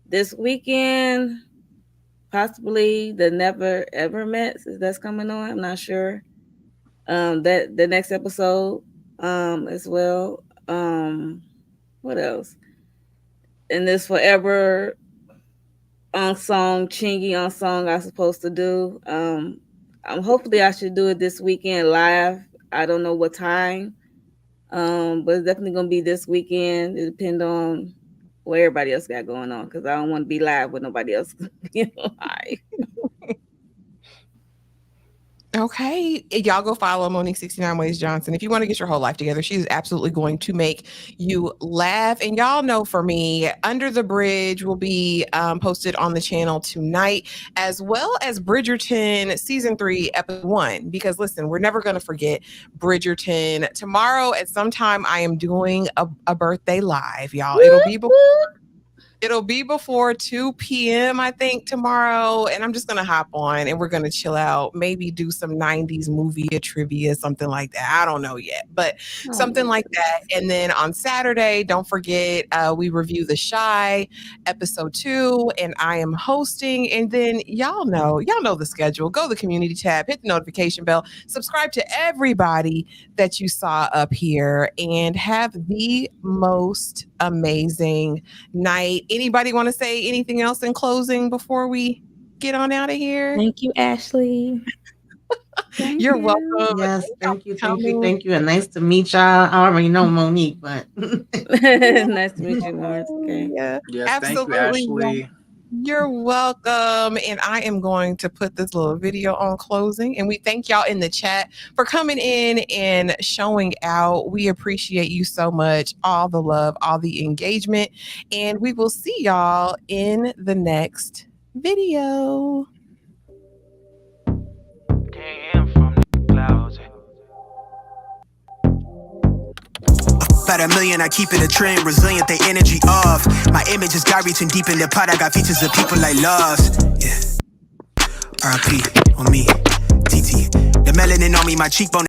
this weekend, possibly the Never Ever Met, that's coming on. I'm not sure. That the next episode, as well. What else? And this Forever Unsung Chingy Unsung I'm supposed to do. Hopefully I should do it this weekend live. I don't know what time. But it's definitely gonna be this weekend. It depends on what everybody else got going on, because I don't want to be live with nobody else live. Okay. Y'all go follow Monique 69 Ways Johnson. If you want to get your whole life together, she's absolutely going to make you laugh. And y'all know for me, Under the Bridge will be posted on the channel tonight, as well as Bridgerton season 3, episode 1. Because listen, we're never going to forget Bridgerton. Tomorrow at some time, I am doing a birthday live, y'all. It'll be before 2 p.m. I think tomorrow, and I'm just gonna hop on and we're gonna chill out, maybe do some 90s movie trivia, something like that. I don't know yet, but something like that. And then on Saturday, don't forget, we review The Shy episode 2, and I am hosting. And then y'all know the schedule. Go to the community tab, hit the notification bell, subscribe to everybody that you saw up here, and have the most amazing night. Anybody want to say anything else in closing before we get on out of here? Thank you, Ashley. You're welcome. Yes, thank you. And nice to meet y'all. I already know Monique, but nice to meet you, Lawrence. Okay. Yeah, Yes, absolutely. thank you, Ashley. You're welcome. And I am going to put this little video on closing. And we thank y'all in the chat for coming in and showing out. We appreciate you so much. All the love, all the engagement. And we will see y'all in the next video. About a million, I keep it a trend, resilient, they energy off. My image is God reaching deep in the pot, I got features of people like lost. Yeah. RIP on me, TT. The melanin on me, my cheekbone.